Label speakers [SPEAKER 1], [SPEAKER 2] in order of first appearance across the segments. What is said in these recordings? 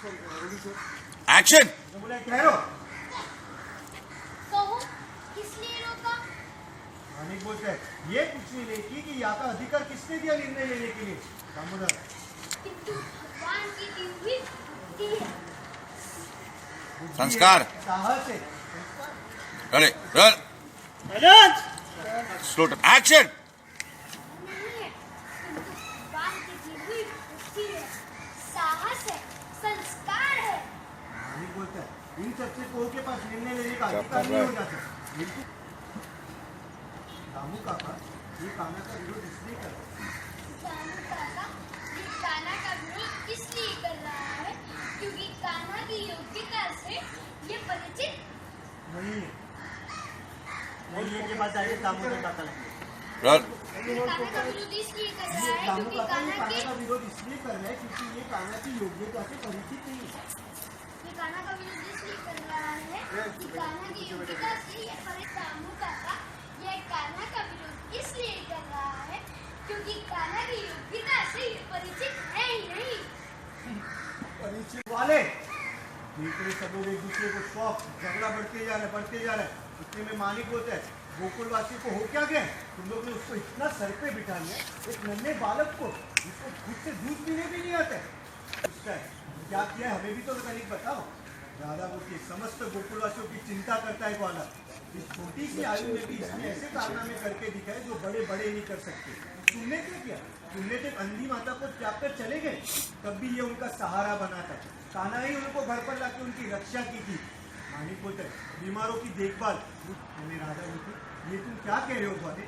[SPEAKER 1] Action.
[SPEAKER 2] कहो किस लिए रोका?
[SPEAKER 3] मानिक बोलते हैं ये पूछने लेगी कि यहाँ का अधिकार किसने दिया निर्णय लेने के लिए? दामोदर,
[SPEAKER 2] किंतु भगवान की दी हुई बुद्धि है।
[SPEAKER 1] संस्कार।
[SPEAKER 3] साहस है।
[SPEAKER 1] Roll slow action.
[SPEAKER 2] नहीं है, किंतु भगवान की दी हुई बुद्धि है, साहस है, संस्कार है।
[SPEAKER 3] मानिक बोलता है इन सबसे कोई के पास निर्णय लेने का अधिकार नहीं हो जाता। दामू काका ये कान्हा का विरोध इसलिए कर रहा है।
[SPEAKER 2] दामू काका ये कान्हा का विरोध इसलिए कर रहा है क्योंकि कान्हा की योग्यता से ये परिचित
[SPEAKER 3] नहीं है। के पास जाके दामोदर काका लगे।
[SPEAKER 1] रोल
[SPEAKER 2] कान्हा का विरोध इसलिए कर रहा है
[SPEAKER 3] दामू
[SPEAKER 2] क्योंकि
[SPEAKER 3] काका ये
[SPEAKER 2] कान्हा
[SPEAKER 3] कान्हा
[SPEAKER 2] की
[SPEAKER 3] का विरोध इसलिए कर रहा है क्योंकि ये कान्हा की योग्यता से परिचित नहीं है।
[SPEAKER 2] ये कान्हा का विरोध इसलिए कर रहा है कि कान्हा की योग्यता से ये परिचित। दामू काका ये कान्हा का विरोध इसलिए कर रहा है क्योंकि कान्हा की योग्यता से ये परिचित है ही नहीं।
[SPEAKER 3] परिचित वाले दूसरे सब लोग एक दूसरे को शौक झगड़ा बढ़ते जा रहे हैं। इतने में मानिक बोलते हैं गोकुलवासी को हो क्या गया? तुम लोग ने उसको इतना सर पे बिठा लिया, एक नन्हे बालक को जिसको खुद से दूध पीने भी नहीं आता है। उसका क्या किया है हमें भी तो तनिक बताओ। दादा बोलती समस्त गोकुलवासियों की चिंता करता है ग्वाला। इस छोटी सी आयु में भी इसने ऐसे कारनामे करके दिखाए जो बड़े बड़े नहीं कर सकते। तुमने क्या किया? तुमने जब अंधी माता को त्याग कर चले गए तब भी ये उनका सहारा बना था। कान्हा ही उनको घर पर लाके उनकी रक्षा की थी। मानिक बोलते बीमारों की देखभाल। मैंने राधा बोलती ये तुम क्या कह रहे हो ग्वाले?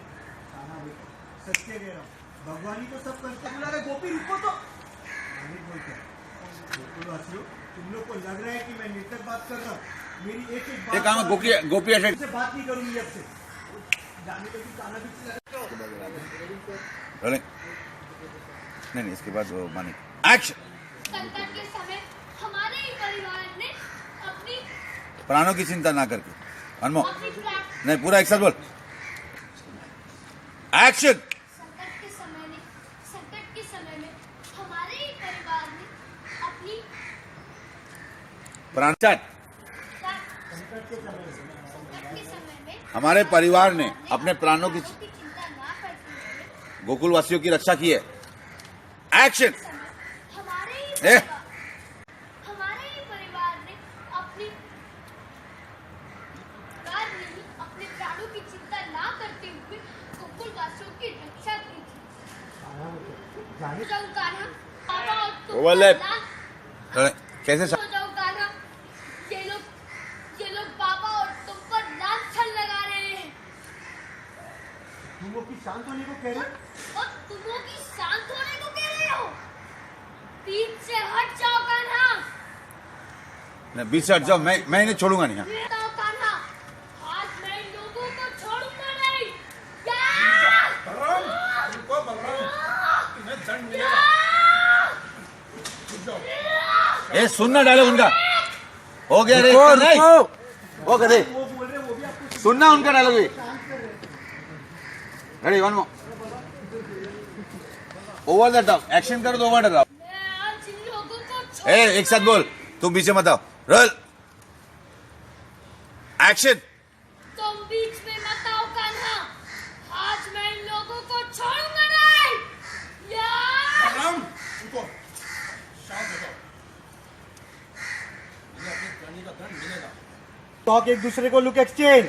[SPEAKER 3] कान्हा बोलते सत्य कह रहा हूँ, भगवान ही तो सब करते। बुला रहे गोपी रुको तो। मानिक बोलते गोकुलवासियों तुम लोग को लग रहा है कि मैं निर्तक बात कर रहा हूँ। मेरी एक एक बात
[SPEAKER 1] गोपी
[SPEAKER 3] से बात नहीं करूंगी अब से। जाने को कान्हा भी
[SPEAKER 1] नहीं इसके बाद वो मानिक एक्शन।
[SPEAKER 2] संकट के समय हमारे ही परिवार ने अपनी
[SPEAKER 1] प्राणों की चिंता ना करके अनमोल
[SPEAKER 2] अपनी प्राण
[SPEAKER 1] नहीं पूरा एक साथ बोल एक्शन।
[SPEAKER 2] संकट के समय में हमारे ही परिवार ने अपनी
[SPEAKER 1] प्राण
[SPEAKER 2] संकट के समय में
[SPEAKER 1] हमारे परिवार ने अपने प्राणों की
[SPEAKER 2] चिंता ना करते हुए
[SPEAKER 1] गोकुलवासियों की रक्षा की है। एक्शन।
[SPEAKER 2] हमारे
[SPEAKER 1] ए?
[SPEAKER 2] हमारे ही परिवार ने अपने प्राणों की चिंता ना करते हुए गोकुलवासियों की रक्षा की थी। जाऊं कान्हा, बाबा और तुम
[SPEAKER 1] ओवरलैप।
[SPEAKER 2] पर
[SPEAKER 1] कैसे
[SPEAKER 2] जाऊं कान्हा, ये लोग बाबा और तुम पर लांछन लगा रहे हैं
[SPEAKER 3] तुम लोग की शांत होने को कह रहे हो?
[SPEAKER 2] और तुम लोग की शांत होने को कह रहे हो। बीच से हट जाओ कान्हा।
[SPEAKER 1] बीच से हट जाओ। मैं इन्हें छोड़ूंगा नहीं।
[SPEAKER 2] बताओ कान्हा, आज मैं इन लोगों को छोड़ूंगा नहीं।
[SPEAKER 1] ए सुनना डायलॉग उनका हो गया रे नहीं वो करे
[SPEAKER 3] वो बोल रहे वो भी आपको
[SPEAKER 1] सुनना उनका डायलॉग भी ready one more over the top action करो तो ओवर द टॉप।
[SPEAKER 2] मैं आज इन लोगों को
[SPEAKER 1] ए एक साथ बोल तुम पीछे मत आओ रोल एक्शन।
[SPEAKER 2] तुम बीच में मत आओ कान्हा, आज मैं इन लोगों को छोड़ूंगा नहीं।
[SPEAKER 3] टॉक एक दूसरे को लुक एक्सचेंज।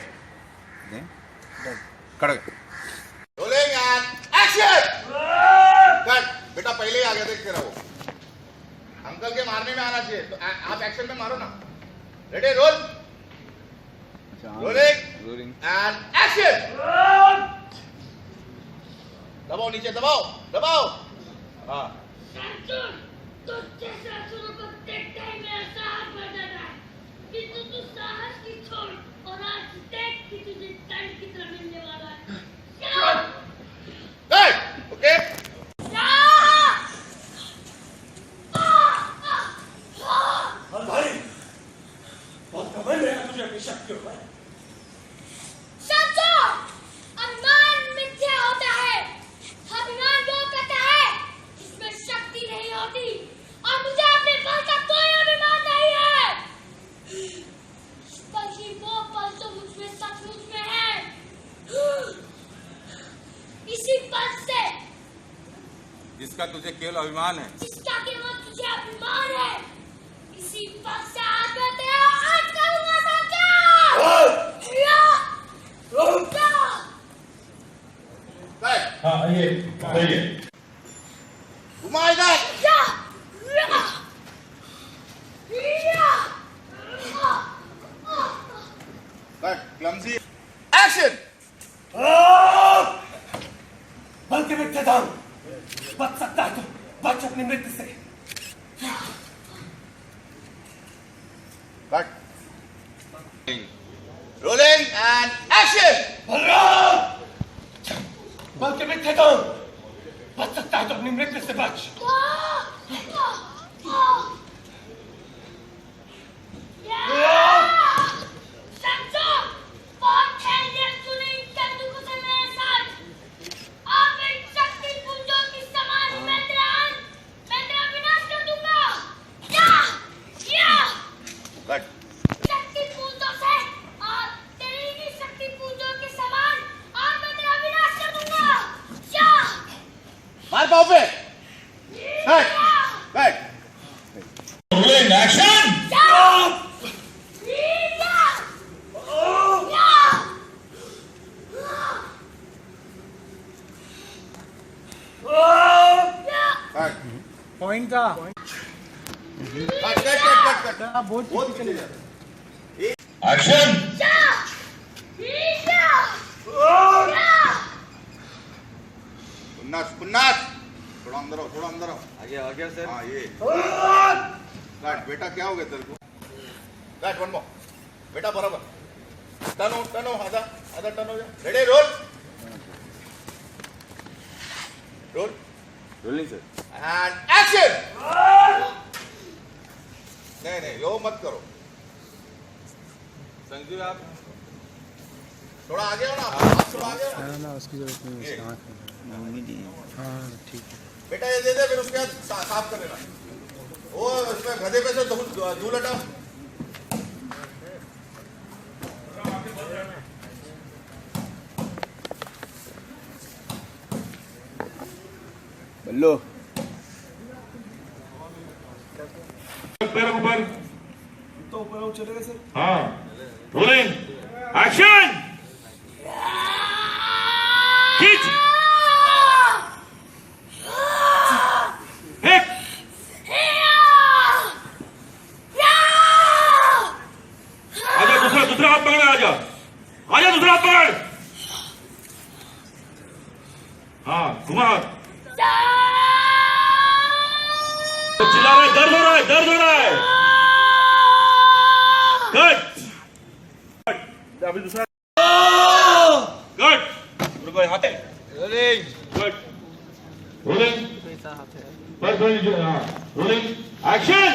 [SPEAKER 1] कड़क
[SPEAKER 4] रोलिंग एंड एक्शन। कट बेटा पहले ही आ गया देखते रहो। अंकल के मारने में आना चाहिए तो आप एक्शन में मारो ना। Ready roll rolling and action. दबाओ नीचे दबाओ हाँ
[SPEAKER 2] तो जैसे असुरों को देखते ही मेरा साहस बढ़ जाता है कि तू साहस की छोड़ और आज देख कि तुझे दंड कितना मिलने वाला है।
[SPEAKER 4] ओके
[SPEAKER 3] भाई बहुत घमंड है तुझे अपनी शक्तियों पर।
[SPEAKER 2] अभिमान मिथ्या होता है। अभिमान वो कहता है जिसमें शक्ति नहीं होती और मुझे अपने बल का कोई अभिमान इसी पद से
[SPEAKER 1] जिसका तुझे केवल अभिमान है,
[SPEAKER 2] जिसका केवल तुझे अभिमान है, इसी पद से आज मैं तेरा आज करूंगा संस्कार।
[SPEAKER 5] हाँ ये सही है।
[SPEAKER 4] घुमा इधर। Cut, clumsy. एक्शन।
[SPEAKER 3] बल्कि मिथ्या दान बच सकता है तो बच अपनी मृत्यु से।
[SPEAKER 4] कट। Rolling and action.
[SPEAKER 3] बल्कि मिथ्या दान बच सकता है तो अपनी मृत्यु से बच।
[SPEAKER 2] समझो, बहुत खेलिए तूने इन तेंदुलकर से मेरे साथ। आप इन शक्ति पुंजों की समाधि में तेरा विनाश कर दूंगा।
[SPEAKER 4] कट।
[SPEAKER 2] शक्ति पुंजों से और तेरी भी शक्ति पुंजों के समान आज मैं तेरा विनाश कर दूंगा।
[SPEAKER 4] मार पाँव पे। Cut. Cut.
[SPEAKER 5] Rolling action.
[SPEAKER 4] Cut.
[SPEAKER 3] Point का
[SPEAKER 4] cut cut cut cut cut. बहुत चले जाते।
[SPEAKER 5] एक्शन।
[SPEAKER 4] पुन्नास पुन्नास। थोड़ा अंदर आओ, थोड़ा अंदर आओ।
[SPEAKER 1] आ गया सर।
[SPEAKER 4] हाँ ये। कट बेटा, क्या हो गया तेरे को? Cut one more. बेटा बराबर। टर्न हो आधा आधा टर्न हो जा। Ready roll. Role
[SPEAKER 1] rolling sir.
[SPEAKER 4] And action. नहीं यो मत करो।
[SPEAKER 1] संजीव आप
[SPEAKER 4] थोड़ा आगे हो ना, आप थोड़ा आगे हो ना।
[SPEAKER 6] ना उसकी जरूरत नहीं है। हाँ ठीक है।
[SPEAKER 4] बेटा ये दे दे, फिर उसके बाद साफ कर लेना। वो इसमें गधे पे से धूल हटाओ।
[SPEAKER 1] बल्लो
[SPEAKER 5] पैर ऊपर।
[SPEAKER 3] तो ऊपर चले गए सर।
[SPEAKER 5] हाँ रोलिंग एक्शन। खींच। फेंक। आजा दूसरा हाथ पकड़। आजा दूसरा हाथ पकड़। हाँ घुमा हाथ। तो चिल्ला रहा है, दर्द हो रहा है। कट। अभी दूसरा कट। रुको हाथ है।
[SPEAKER 1] रोलिंग।
[SPEAKER 5] कट। रोलिंग। बस हाँ रोलिंग एक्शन।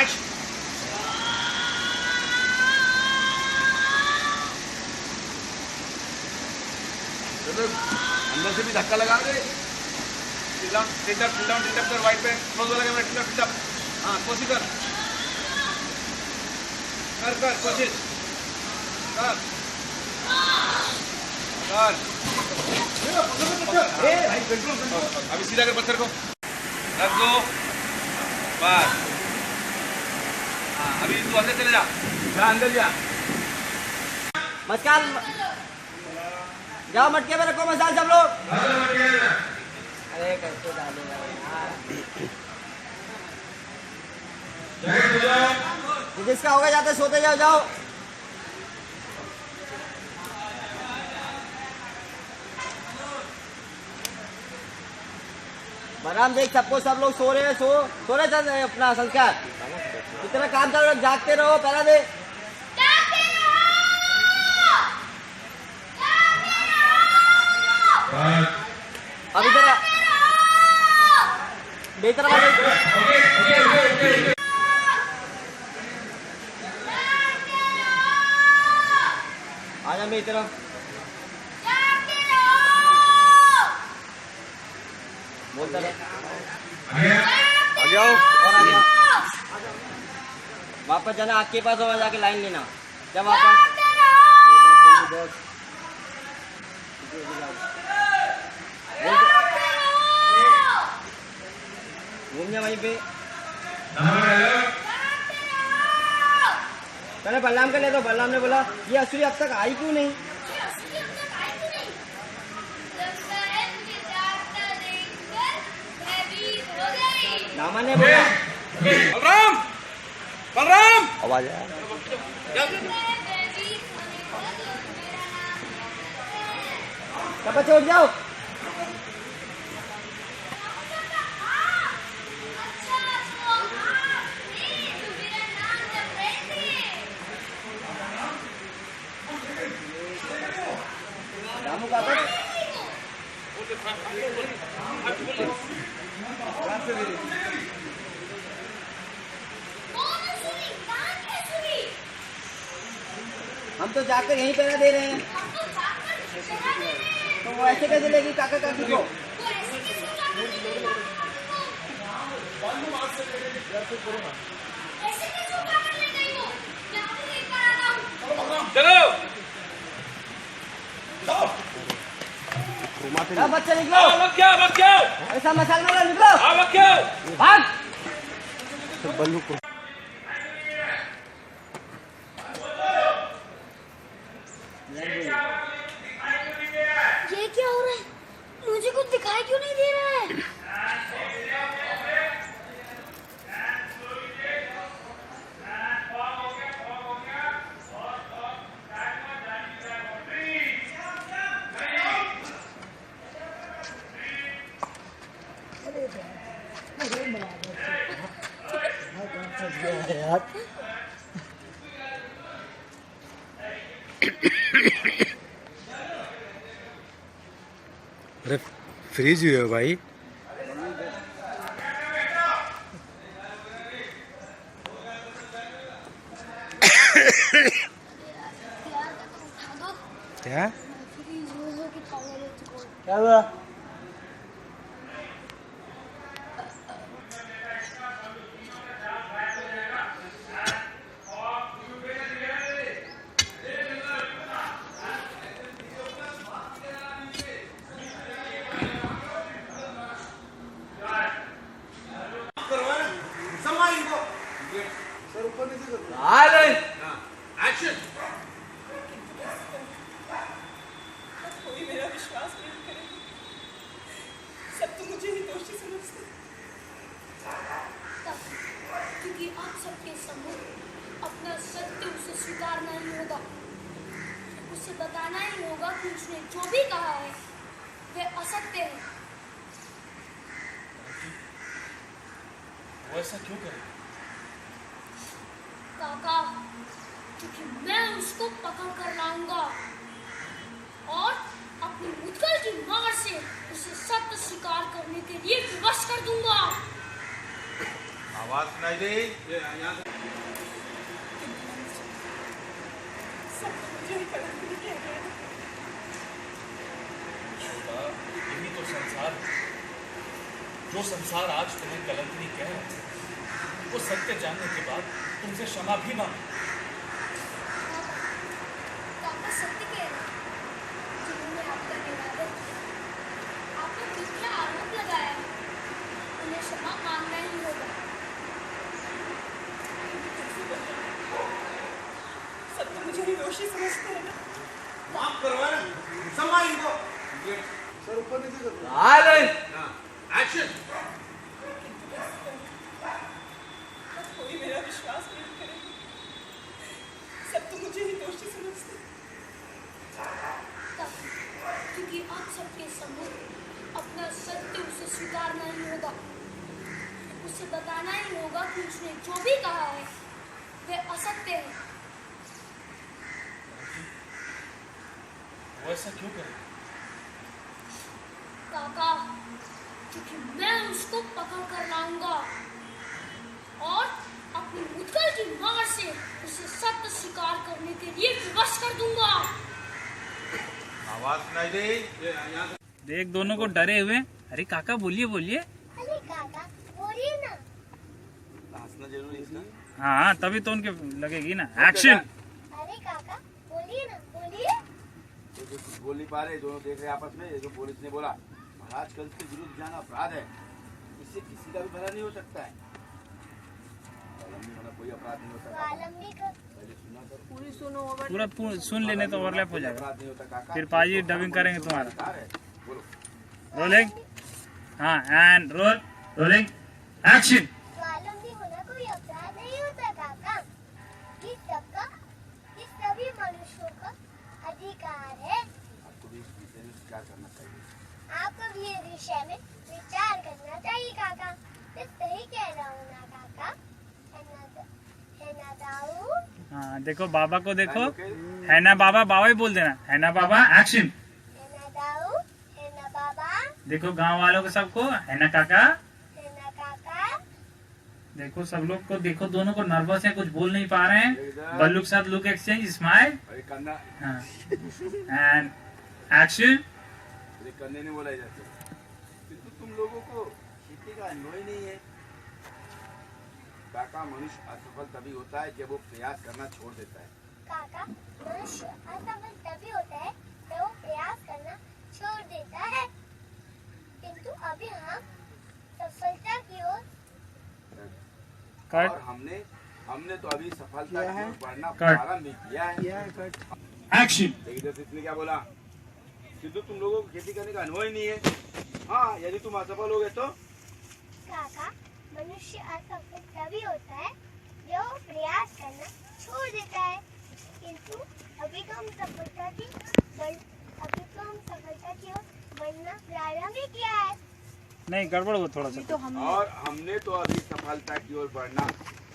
[SPEAKER 5] एक्शन।
[SPEAKER 1] अंदर से भी धक्का लगा दे। टिल्ट डाउन कर वाइट पे क्लोज वाला कैमरा टिल्ट अप। हाँ कोशिश कर कोशिश कर। अभी सीधा कर पत्थर को रख दो बस। हाँ अभी तू अंदर चले जा अंदर जा।
[SPEAKER 7] मस्कान जाओ, मटके में रखो मसाल सब लोग। अरे कैसे डालेगा यार। जिसका होगा जाते सोते जाओ। बराम देख सबको, सब लोग सो रहे हैं। सो रहे थे अपना संस्कार। इतना काम चल रहा है, जागते रहो। पहला दे अब इधर बेहतर आजा मेरी तरफ। बोलता रहे।
[SPEAKER 1] आगे आओ।
[SPEAKER 7] और आ जाओ। वापस जाना, आपके पास और जाके लाइन लेना। जब वापस घूम जा वहीं पे। पहले बलराम का ले दो। बलराम ने बोला ये असुरी अब तक आई क्यों नहीं? रामा ने बोला
[SPEAKER 1] बलराम, बलराम,
[SPEAKER 7] आवाज आया। सब बच्चे उठ जाओ। रामू काका हम तो जाकर यहीं पहरा दे रहे हैं। तो वो ऐसे कैसे लेगी काका काकी को?
[SPEAKER 1] चलो।
[SPEAKER 7] सब बच्चे निकलो।
[SPEAKER 1] आओ, मत क्या, मत क्या।
[SPEAKER 7] ऐसा मसाल मारो, निकलो।
[SPEAKER 1] आओ, मत क्या।
[SPEAKER 7] भाग।
[SPEAKER 6] बल्लू को
[SPEAKER 2] ये क्या हो रहा है? मुझे कुछ दिखाई क्यों नहीं दे रहा है?
[SPEAKER 6] अरे फ्रीज हुए हो भाई। क्या
[SPEAKER 7] क्या हुआ?
[SPEAKER 8] कोई मेरा विश्वास नहीं करेगा। सब तो मुझे ही दोषी समझते हैं।
[SPEAKER 2] क्योंकि आप सबके सम्मुख अपना सत्य उसे स्वीकारना ही होगा, उसे बताना ही होगा कि उसने जो भी कहा है वह असत्य है।
[SPEAKER 1] वो ऐसा क्यों करे?
[SPEAKER 2] काका, क्योंकि मैं उसको पकड़ कर लाऊंगा और अपनी मुद्गल की मार से उसे सत्य स्वीकार करने के लिए विवश कर दूंगा।
[SPEAKER 1] आवाज सुनाई दे।
[SPEAKER 8] सब तो मुझे ही कलंक नहीं कह रहे हैं।
[SPEAKER 1] यही तो संसार है। जो संसार आज तुम्हें कलंकनी कह रहा है, वो सत्य जानने के बाद तुमसे क्षमा भी मांगे।
[SPEAKER 2] काका सत्य कह रहे हैं। जिन्होंने आपका निरादर किया, आप पर मिथ्या आरोप लगाया, उन्हें क्षमा मांगना ही होगा।
[SPEAKER 8] सब तो मुझे ही दोषी समझते हैं ना।
[SPEAKER 3] माफ करो है ना, सम्मान इनको। सर ऊपर नीचे करो।
[SPEAKER 1] एक्शन।
[SPEAKER 8] कोई मेरा विश्वास नहीं करेगा। सब तो मुझे ही दोषी समझते हैं।
[SPEAKER 2] क्योंकि आप सबके सम्मुख अपना सत्य उसे स्वीकारना ही होगा, उसे बताना ही होगा कि उसने जो भी कहा है वह असत्य है।
[SPEAKER 1] वो ऐसा क्यों करे?
[SPEAKER 2] काका, क्योंकि मैं उसको पकड़ कर लाऊंगा और अपनी मुद्गल की मार से उसे सत्य स्वीकार करने के लिए विवश कर दूंगा।
[SPEAKER 1] आवाज सुनाई दे।
[SPEAKER 9] देख दोनों को डरे हुए। अरे काका बोलिए बोलिए।
[SPEAKER 2] अरे काका बोलिए ना।
[SPEAKER 5] जरूरी है इसका।
[SPEAKER 1] हाँ तभी तो उनके लगेगी ना। एक्शन।
[SPEAKER 2] अरे काका बोलिए ना, बोलिए।
[SPEAKER 5] तो जो कुछ बोल नहीं पा रहे, दोनों देख रहे आपस में। ये जो पुलिस ने बोला महाराज कल के विरुद्ध जाना अपराध है, इससे किसी का भी भला नहीं हो सकता है। स्वावलंबी होना कोई अपराध नहीं होता।
[SPEAKER 2] स्वावलंबी का
[SPEAKER 5] पहले सुना करो।
[SPEAKER 1] पूरा सुन लेने तो ओवरलैप हो जाएगा,
[SPEAKER 5] अपराध नहीं होता काका।
[SPEAKER 1] फिर पाजी डबिंग करेंगे तुम्हारा।
[SPEAKER 5] अधिकार है। बोलो।
[SPEAKER 1] रोलिंग। हाँ एंड रोल। Rolling action.
[SPEAKER 2] स्वावलंबी होना कोई अपराध नहीं होता काका। इस सभी मनुष्यों का अधिकार है।
[SPEAKER 5] आपको भी इस विषय में विचार करना चाहिए।
[SPEAKER 2] आपको भी इस विषय में विचार करना चाहिए काका। मैं सही कह रहा हूँ ना काका? है ना दाऊ?
[SPEAKER 1] हाँ देखो बाबा को देखो, है ना बाबा, बाबा ही बोल देना, है ना बाबा। एक्शन।
[SPEAKER 2] है ना दाऊ? है ना बाबा?
[SPEAKER 1] देखो गांव वालों को सबको, है ना काका।
[SPEAKER 2] है ना काका?
[SPEAKER 1] देखो सब लोग को देखो, दोनों को नर्वस है, कुछ बोल नहीं पा रहे हैं। बल्लू के साथ लुक एक्सचेंज, स्माइल।
[SPEAKER 5] अरे करना,
[SPEAKER 1] हाँ एंड एक्शन।
[SPEAKER 5] अरे करने नहीं बोला जाते। किंतु तुम लोगों को खेती का अनुभव ही नहीं है। काका मनुष्य असफल तभी होता है जब वो प्रयास करना छोड़ देता है।
[SPEAKER 2] काका मनुष्य असफल तभी होता है जब वो प्रयास करना छोड़ देता है। किंतु अभी हम सफलता की ओर
[SPEAKER 5] और हमने तो अभी सफलता की ओर बढ़ना
[SPEAKER 1] कट।
[SPEAKER 5] प्रारंभ भी किया है।
[SPEAKER 1] एक्शन।
[SPEAKER 5] देखिए तो इसने क्या बोला, किंतु तुम लोगों को खेती करने का अनुभव ही नहीं है। हाँ यदि तुम असफल हो गए तो
[SPEAKER 2] काका मनुष्य असफल तभी होता है जब वो प्रयास करना छोड़ देता है। किंतु अभी तो हम सफलता की ओर बढ़ना प्रारंभ ही किया है।
[SPEAKER 1] नहीं गड़बड़ हो थोड़ा सा।
[SPEAKER 5] और हमने तो अभी सफलता की ओर बढ़ना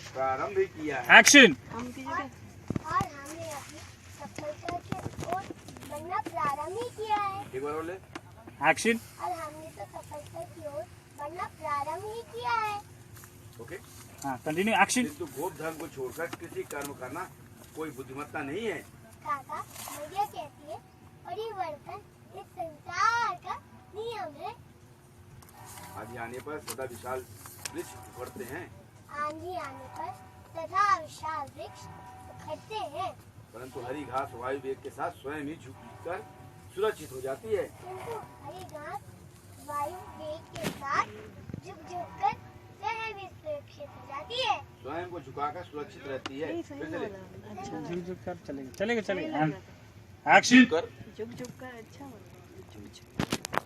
[SPEAKER 5] प्रारंभ ही किया है।
[SPEAKER 1] एक्शन।
[SPEAKER 2] और हमने अभी सफलता की ओर बढ़ना प्रारंभ ही किया है।
[SPEAKER 5] एक बार बोले।
[SPEAKER 1] एक्शन।
[SPEAKER 2] और हमने तो सफलता की ओर बढ़ना प्रारंभ ही किया है।
[SPEAKER 5] ओके।
[SPEAKER 1] हाँ कंटिन्यू। एक्शन।
[SPEAKER 5] किंतु गोप धर्म को छोड़कर किसी कर्म करना कोई बुद्धिमत्ता नहीं है।
[SPEAKER 2] काका मैया कहती है परिवर्तन इस संसार का नियम है।
[SPEAKER 5] आगे आने पर सदा विशाल वृक्ष उखड़ते हैं,
[SPEAKER 2] आंधी आने पर तथा विशाल वृक्ष उखड़ते हैं,
[SPEAKER 5] परंतु हरी घास वायु वेग के साथ स्वयं ही झुककर सुरक्षित हो जाती है।
[SPEAKER 2] किंतु हरी घास वायु वेग के साथ झुक झुक कर स्वयं भी सुरक्षित हो जाती है।
[SPEAKER 5] स्वयं को झुकाकर सुरक्षित रहती है। फिर चले।
[SPEAKER 1] झुक झुक कर चलेगा चलेगा। Action.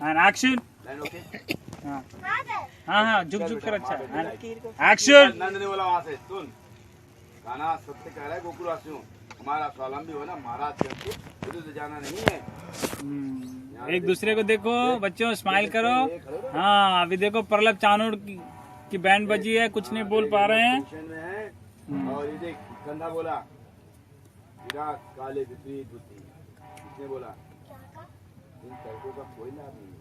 [SPEAKER 1] And action.
[SPEAKER 5] Line okay.
[SPEAKER 1] हाँ
[SPEAKER 2] हाँ सर।
[SPEAKER 1] हाँ झुक झुक कर अच्छा। एक्शन।
[SPEAKER 5] नंद ने बोला वहाँ से सुन, गाना सत्य कह रहा है गोकुलवासियों, हमारा स्वावलंबी होना महाराज के विरुद्ध जाना नहीं है।
[SPEAKER 1] एक दूसरे को देखो बच्चों, स्माइल करो। हाँ अभी देखो प्रलभ चानोड़ की बैंड बजी है, कुछ नहीं बोल पा रहे हैं।
[SPEAKER 5] टेंशन में है। और ये देख कंधा बोला विराट काले विपरीत बुद्धि। किसने बोला? इन तर्कों का कोई लाभ नहीं है।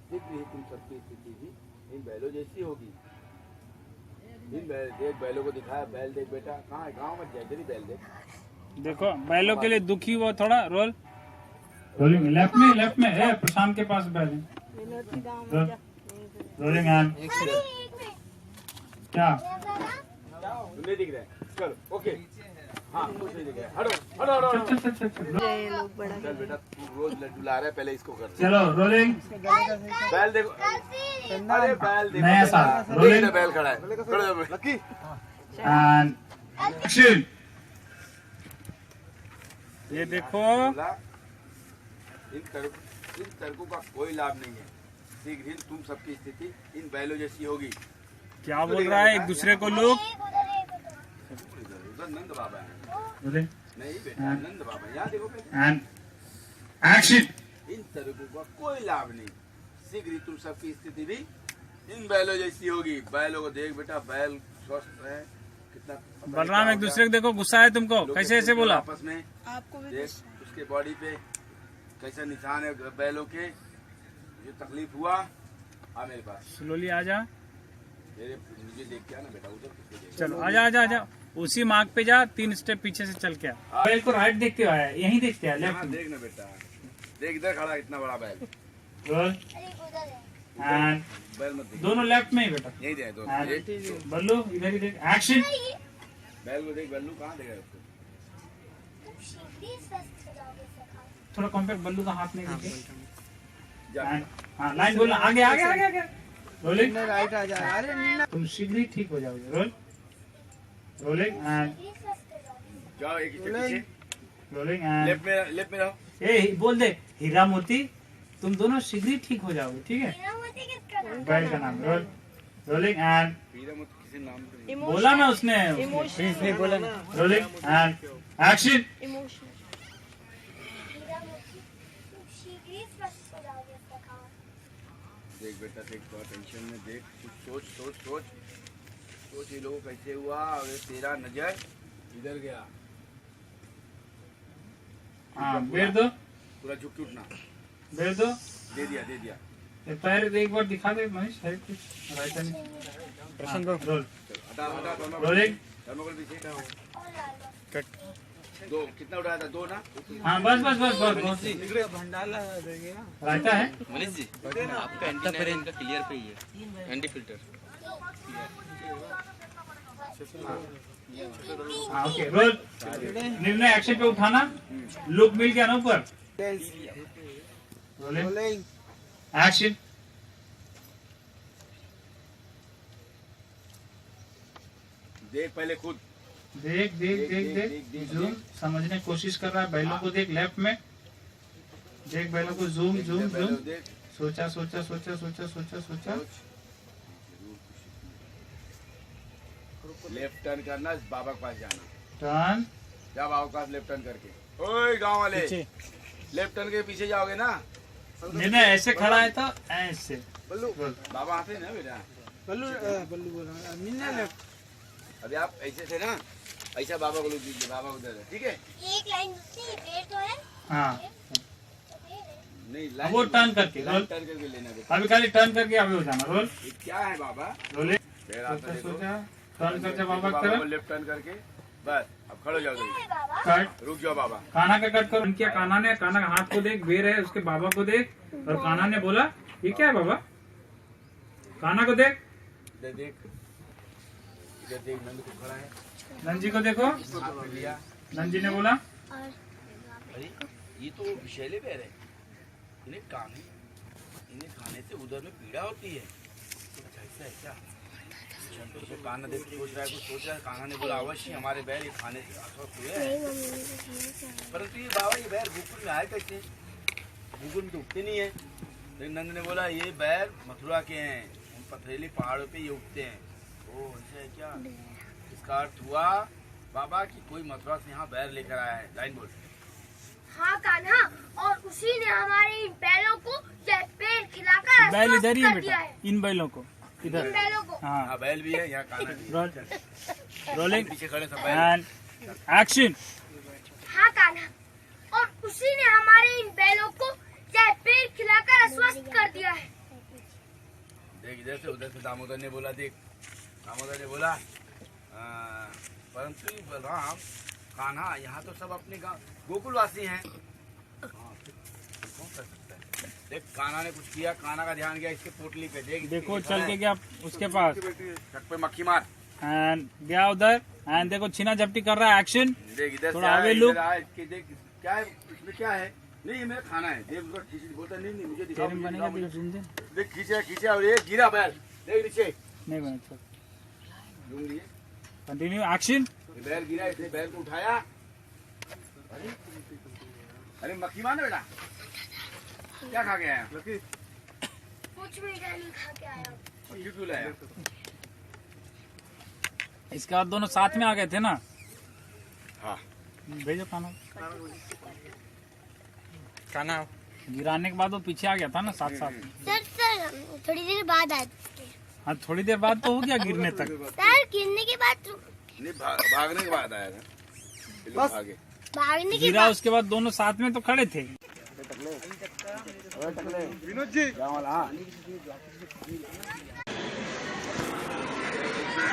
[SPEAKER 5] शीघ्र ही तुम सबकी स्थिति भी इन बैलों जैसी होगी। देख बैलों को दिखाया, बैल देख बेटा, कहाँ है? गाँव में जैसे बैल देख।
[SPEAKER 1] देखो बैलों के लिए दुखी हुआ थोड़ा। रोल। रोलिंग लेफ्ट में है, प्रशांत के पास बैल है। रोलिंग एंड
[SPEAKER 2] एक मिनट
[SPEAKER 1] क्या
[SPEAKER 5] नहीं दिख रहा है? चलो ओके। हाँ कुछ नहीं दिख रहा है। हटो। चल बेटा तू रोज लड्डू ला रहा है, पहले इसको कर।
[SPEAKER 1] चलो रोलिंग।
[SPEAKER 5] बैल देखो। अरे बैल देखो।
[SPEAKER 1] नया साल। रोलिंग
[SPEAKER 5] बैल खड़ा है। खड़े हो जाओ। लकी।
[SPEAKER 1] And action. ये देखो
[SPEAKER 5] बोला, इन तर्कों का कोई लाभ नहीं है। शीघ्र ही तुम सबकी स्थिति इन बैलों जैसी होगी।
[SPEAKER 1] क्या बोल रहा है एक दूसरे को लोग।
[SPEAKER 5] उधर नंद बाबा है।
[SPEAKER 1] रोलिंग
[SPEAKER 5] नहीं बेटा नंद बाबा यहाँ देखो पहले।
[SPEAKER 1] And action.
[SPEAKER 5] इन तर्कों का कोई लाभ नहीं, शीघ्र ही तुम सबकी स्थिति भी इन बैलों जैसी होगी। बैलों को देख बेटा, बैल स्वस्थ है कितना।
[SPEAKER 1] बलराम एक दूसरे को देखो, गुस्सा है तुमको, कैसे ऐसे बोला।
[SPEAKER 5] आपस में देख उसके बॉडी पे कैसा निशान है बैलों के। जो तकलीफ हुआ आ मेरे पास।
[SPEAKER 1] स्लोली आ जा।
[SPEAKER 5] मुझे देख के आना बेटा, उधर किसको देख।
[SPEAKER 1] चलो आजा आजा आजा, उसी मार्ग पे जा, 3 स्टेप पीछे से चल के आ। बैल को राइट देखते हुआ है, यहीं देखते हैं लेफ्ट
[SPEAKER 5] हाँ
[SPEAKER 1] में।
[SPEAKER 5] देख ना बेटा, देख इधर खड़ा इतना बड़ा बैल।
[SPEAKER 1] रोल।
[SPEAKER 2] अरे उधर है।
[SPEAKER 1] एंड
[SPEAKER 5] बैल मत देख,
[SPEAKER 1] दोनों लेफ्ट में ही बेटा।
[SPEAKER 5] यही दे दो।
[SPEAKER 1] एंड बल्लू इधर ही देख, एक्शन।
[SPEAKER 5] बैल को देख, बल्लू कहाँ देगा उसको?
[SPEAKER 2] तुम शीघ्र ही स्वस्थ हो जाओगे सखा।
[SPEAKER 1] थोड़ा कॉम्पैक्ट बल्लू का हाथ नहीं दीजिए।
[SPEAKER 5] जा।
[SPEAKER 1] एंड हाँ लाइन बोलना, आगे आगे आगे आगे रोलिंग।
[SPEAKER 7] राइट आ जा। अरे
[SPEAKER 1] तुम शीघ्र ही ठीक हो जाओगे। रोल रोलिंग एंड
[SPEAKER 2] शीघ्र ही स्वस्थ हो जाओगे।
[SPEAKER 5] जाओ एक स्टेप पीछे,
[SPEAKER 1] रोलिंग एंड
[SPEAKER 5] लेफ्ट में रहो।
[SPEAKER 1] ए बोल दे हीरा मोती, तुम दोनों शीघ्र ही ठीक हो जाओगे, ठीक है।
[SPEAKER 2] मेरा मोती किसका नाम?
[SPEAKER 1] बैल का नाम। रोल रोलिंग एंड
[SPEAKER 5] हीरा मत किसी नाम पे।
[SPEAKER 1] बोला ना उसने
[SPEAKER 7] नहीं बोला ना।
[SPEAKER 1] Rolling and action.
[SPEAKER 2] हीरा मोती, तुम शीघ्र ही स्वस्थ हो जाओगे सखा।
[SPEAKER 5] देख बेटा देख, तो टेंशन में देख, कुछ सोच सोच सोच सोच, ये लोगों कैसे हुआ और ये तेरा नजर इधर गया।
[SPEAKER 1] हाँ बैठ दो,
[SPEAKER 5] पूरा झुक के उठना।
[SPEAKER 1] बैठ दो।
[SPEAKER 5] दे दिया।
[SPEAKER 1] ये पैर एक बार दिखा दे मनीष, है कुछ राइट नहीं।
[SPEAKER 7] प्रशांत
[SPEAKER 1] रोल
[SPEAKER 5] चल, हटा दोनों
[SPEAKER 1] रोलिंग।
[SPEAKER 5] को पीछे।
[SPEAKER 2] और लाल बाल।
[SPEAKER 5] दो कितना उठाया था? दो ना?
[SPEAKER 1] हाँ बस बस बस बस बहुत
[SPEAKER 7] भंडाला देंगे ना।
[SPEAKER 1] रायता है।
[SPEAKER 6] मनीष जी आपका एंटी इनका क्लियर पे ही है, एंटी फिल्टर।
[SPEAKER 1] हाँ ओके रोल। निर्णय एक्शन पे उठाना, लुक मिल गया ना ऊपर। Rolling action.
[SPEAKER 5] देख पहले खुद।
[SPEAKER 1] देख देख देख देख जूम, समझने की कोशिश कर रहा है। बैलों को देख लेफ्ट में, देख बैलों को जूम जूम जूम।
[SPEAKER 5] देख
[SPEAKER 1] सोचा सोचा सोचा सोचा सोचा सोचा।
[SPEAKER 5] लेफ्ट टर्न करना, बाबा के पास जाना।
[SPEAKER 1] टर्न
[SPEAKER 5] जा बाबा के पास लेफ्ट टर्न करके। ओए गांव वाले, लेफ्ट टर्न के पीछे जाओगे ना।
[SPEAKER 1] निर्णय ऐसे खड़ा है तो ऐसे।
[SPEAKER 5] बल्लू बाबा आते ना बेटा।
[SPEAKER 7] बल्लू बल्लू बोला मिलने लेफ्ट।
[SPEAKER 5] अभी आप ऐसे थे ना, ऐसा बाबा को लुक दीजिए, बाबा उधर है, ठीक है।
[SPEAKER 2] एक लाइन दूसरी पेड़ तो है।
[SPEAKER 1] हाँ
[SPEAKER 5] नहीं
[SPEAKER 1] वो टर्न करके रोल।
[SPEAKER 5] टर्न करके लेना बेटा।
[SPEAKER 1] अभी खाली टर्न करके अभी हो जाना। रोल
[SPEAKER 5] ये क्या है बाबा?
[SPEAKER 1] रोलिंग।
[SPEAKER 5] पैर हाथ में
[SPEAKER 1] सोचा
[SPEAKER 5] देखो।
[SPEAKER 1] सोचा टर्न कर जा बाबा की
[SPEAKER 5] को
[SPEAKER 1] तरफ।
[SPEAKER 5] लेफ्ट टर्न करके बस अब खड़े हो जाओ जल्दी।
[SPEAKER 2] है बाबा।
[SPEAKER 1] कट।
[SPEAKER 5] रुक जाओ बाबा।
[SPEAKER 1] काना का कट करो। क्या काना ने, काना का हाथ को देख, बेर है उसके बाबा को देख। और काना ने बोला ये क्या है बाबा? काना को देख,
[SPEAKER 5] इधर देख, इधर देख, नंद को खड़ा है।
[SPEAKER 1] नंजी को देखो।
[SPEAKER 5] हाथ में लिया।
[SPEAKER 1] नंजी ने बोला
[SPEAKER 5] अरे ये तो विषैले पैर है, इन्हें खाने से उधर में पीड़ा होती है। अच्छा ऐसा है क्या? तो कान्हा देख सोच रहा है, कुछ सोच रहा है। कान्हा ने बोला अवश्य हमारे बैर ये खाने से अस्वस्थ हुए हैं। परंतु ये बाबा ये बैर गोकुल में आए कैसे? गोकुल में तो उगते नहीं है। लेकिन नंद ने बोला ये बैर मथुरा के हैं, उन पथरीली पहाड़ों पे ये उगते हैं। ओ ऐसा है क्या? इसका अर्थ हुआ बाबा कि कोई मथुरा से यहाँ बैर लेकर आया है। लाइन बोल।
[SPEAKER 2] हाँ कान्हा, और उसी ने हमारे इन बैलों को ये पेड़ खिलाकर
[SPEAKER 1] बैल इधर ही है
[SPEAKER 2] स्वस्थ कर दिया
[SPEAKER 1] बेटा,
[SPEAKER 2] है।
[SPEAKER 1] इन बैलों को इधर।
[SPEAKER 2] इन बैलों को।
[SPEAKER 1] हाँ
[SPEAKER 5] हाँ बैल भी है यहाँ, कान्हा भी है।
[SPEAKER 1] रोल रोलिंग
[SPEAKER 5] पीछे खड़े सब बैल।
[SPEAKER 1] And action.
[SPEAKER 2] हाँ कान्हा, और उसी ने हमारे इन बैलों को ये पेड़ खिलाकर स्वस्थ कर दिया है।
[SPEAKER 5] देख इधर से उधर से दामोदर ने बोला, देख दामोदर ने बोला परंतु बलराम कान्हा यहाँ तो सब अपने गाँव गोकुलवासी हैं। हाँ, कौन कर सकता है? देख कान्हा ने कुछ किया, कान्हा का ध्यान गया इसके पोटली पे। देख
[SPEAKER 1] देखो चल के गया उसके पास
[SPEAKER 5] टक पे मक्खी मार।
[SPEAKER 1] एंड गया उधर एंड देखो छीना झपटी कर रहा है। एक्शन।
[SPEAKER 5] देख इधर से
[SPEAKER 1] थोड़ा
[SPEAKER 5] आया,
[SPEAKER 1] आगे
[SPEAKER 5] इधर
[SPEAKER 1] लुक।
[SPEAKER 5] आया, इसके देख क्या है इसमें, क्या है? नहीं ये मेरा खाना है। देख उसको खींच, बोलता नहीं नहीं मुझे दिखाओ, मुझे दिखाओ, मुझे। देख खींचा और ये गिरा बैल, देख नीचे
[SPEAKER 1] नहीं बना।
[SPEAKER 5] लूंग लिए।
[SPEAKER 1] Continue action.
[SPEAKER 5] ये बैल गिरा, इसने बैल को उठाया। अरे अरे मक्खी मार ना बेटा, क्या खा के आया?
[SPEAKER 2] कुछ भी नहीं खा के आया।
[SPEAKER 5] मक्खी क्यों लाया?
[SPEAKER 1] इसके बाद दोनों साथ में आ गए थे ना।
[SPEAKER 5] हाँ
[SPEAKER 1] भेजो खाना।
[SPEAKER 6] खाना
[SPEAKER 1] गिराने के बाद वो पीछे आ गया था ना साथ साथ में।
[SPEAKER 2] सर थोड़ी देर बाद आए।
[SPEAKER 1] हाँ थोड़ी देर बाद तो हो गया गिरने तक।
[SPEAKER 2] सर गिरने के बाद
[SPEAKER 5] नहीं भागने के बाद आया था। ये लोग भागे।
[SPEAKER 2] भागने के
[SPEAKER 1] गिरा उसके बाद दोनों साथ में तो खड़े थे।
[SPEAKER 5] विनोद जी हाँ।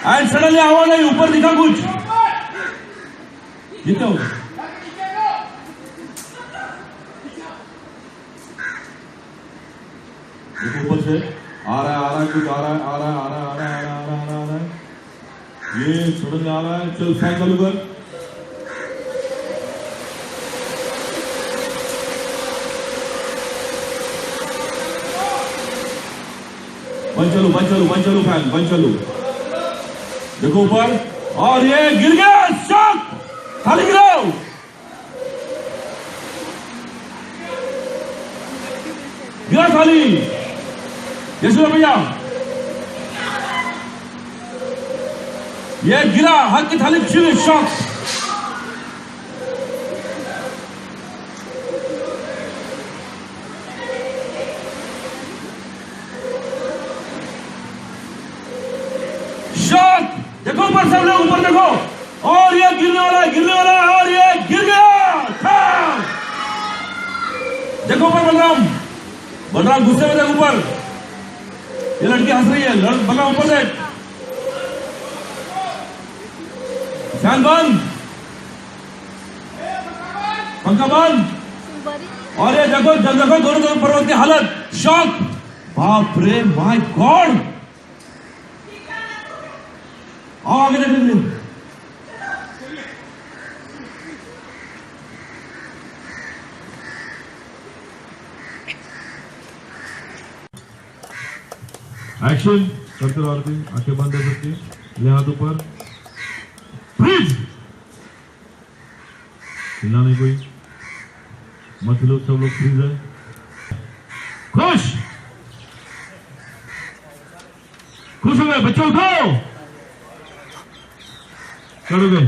[SPEAKER 9] एंड सडनली आवाज आई, ऊपर दिखा कुछ जितो ऊपर से आ रहा है कुछ आ रहा है आ रहा है आ रहा है आ रहा है आ रहा है आ रहा है ये समझ में आ रहा है। चल फैन चालू कर। बंद चलो फैन बंद चलो। देखो ऊपर और ये गिर गया शॉट खाली गिराओ। गिरा खाली यशु भैया ये गिरा हाथ की थाली छिड़ी शॉट। शॉट देखो ऊपर सब लोग ऊपर देखो और ये गिरने वाला है और ये गिर गया। देखो ऊपर बलराम गुस्से में देख ऊपर ये लड़की हंस रही है। बलराम ऊपर देख। फैन बंद पंखा बंद और ये देखो दोनों पर्वत की हालत शॉक। बाप रे माय गॉड। आओ आगे देखने। एक्शन करते रहो आरती। आंखें बंद है सबकी। ले हाथ ऊपर प्लीज। हिलना नहीं कोई मत हिलो सब लोग फ्रीज है। खुश हो गए बच्चों उठाओ चढ़ोगे।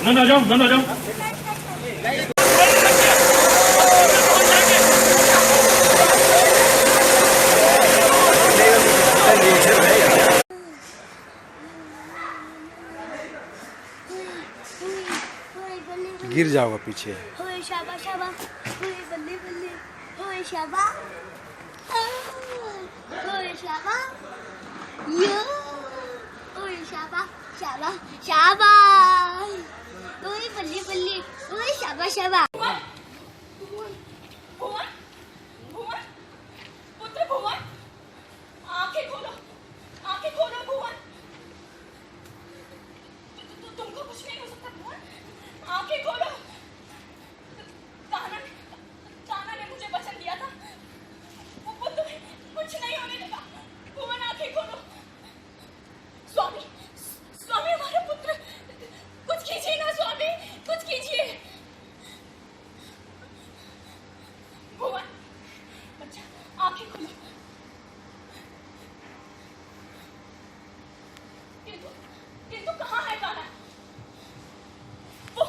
[SPEAKER 9] नंदा जाओ
[SPEAKER 6] गिर जाओगा पीछे।
[SPEAKER 2] होए शाबा शाबा होए बल्ले बल्ले होए शाबा होए शाबा यो होए शाबा शाबा शाबा होए बल्ले बल्ले होए शाबा शाबा।
[SPEAKER 8] भुवन पुत्र भुवन आंखें खोलो भुवन। तुमको कुछ नहीं हो सकता भुवन। आंखें खोलो। कान्हा ने मुझे वचन दिया था वो तुम्हें कुछ नहीं होने देगा। भुवन आंखें खोलो। स्वामी हमारा पुत्र कुछ कीजिए ना स्वामी कुछ कीजिए। भुवन बच्चा आंखें खोलो। किंतु कहाँ है कान्हा? वो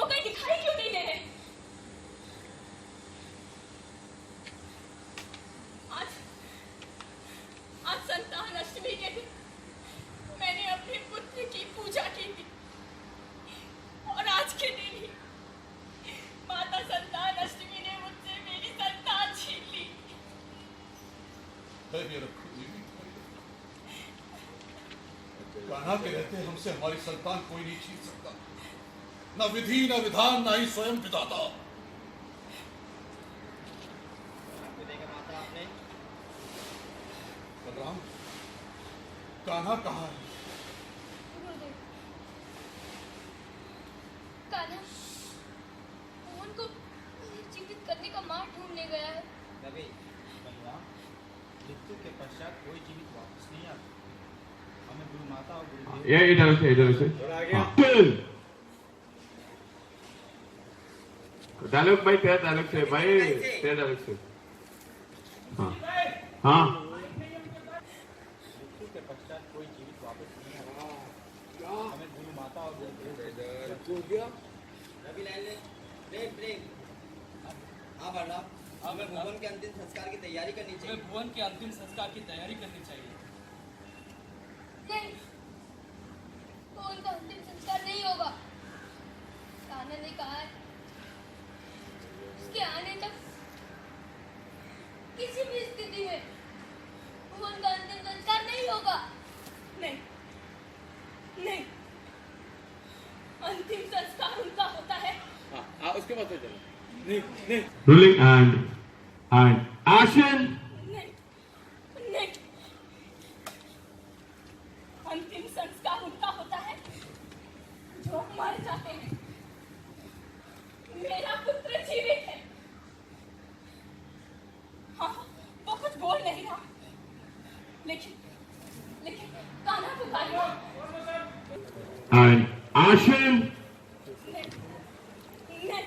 [SPEAKER 8] कहीं दिखाई क्यों नहीं दे रहे? आज संतान अष्टमी के दिन मैंने अपने पुत्र की पूजा की थी और आज के दिन ही माता संतान अष्टमी ने मुझसे मेरी संतान छीन ली।
[SPEAKER 1] कान्हा के रहते हमसे हमारी संतान कोई नहीं छीन सकता। न विधि न विधान न ही स्वयं विधाता। बलराम कान्हा कहाँ है?
[SPEAKER 2] कान्हा भुवन को जीवित करने का मार्ग ढूंढने गया है।
[SPEAKER 6] रवि बलराम मृत्यु के पश्चात कोई जीवित वापस नहीं आता। हमें गुरु माता और गुरुदेव
[SPEAKER 9] ये इधर से डायलॉग भाई तेरा डायलॉग से भाई तेरा डायलॉग से। हाँ
[SPEAKER 6] मृत्यु के पश्चात कोई जीवित वापस नहीं आता। हमें गुरु माता और गुरुदेव रवि प्रेम हाँ बड़ा हमें भुवन के अंतिम संस्कार की तैयारी करनी चाहिए।
[SPEAKER 1] भुवन के अंतिम संस्कार की तैयारी करनी चाहिए।
[SPEAKER 2] नहीं भुवन का अंतिम संस्कार नहीं होगा। कान्हा ने कहा है
[SPEAKER 8] के आने तक किसी भी स्थिति में भुवन का अंतिम संस्कार नहीं होगा। नहीं नहीं, अंतिम संस्कार उनका होता है।
[SPEAKER 1] उसके बाद चलो। नहीं नहीं
[SPEAKER 9] Rolling and action.
[SPEAKER 8] नहीं नहीं, अंतिम संस्कार उनका होता है जो मर जाते हैं। मेरा पुत्र जीवित है। हाँ, वो कुछ बोल नहीं रहा, लेकिन कान्हा पुकार रहा।
[SPEAKER 9] And action.
[SPEAKER 8] नहीं,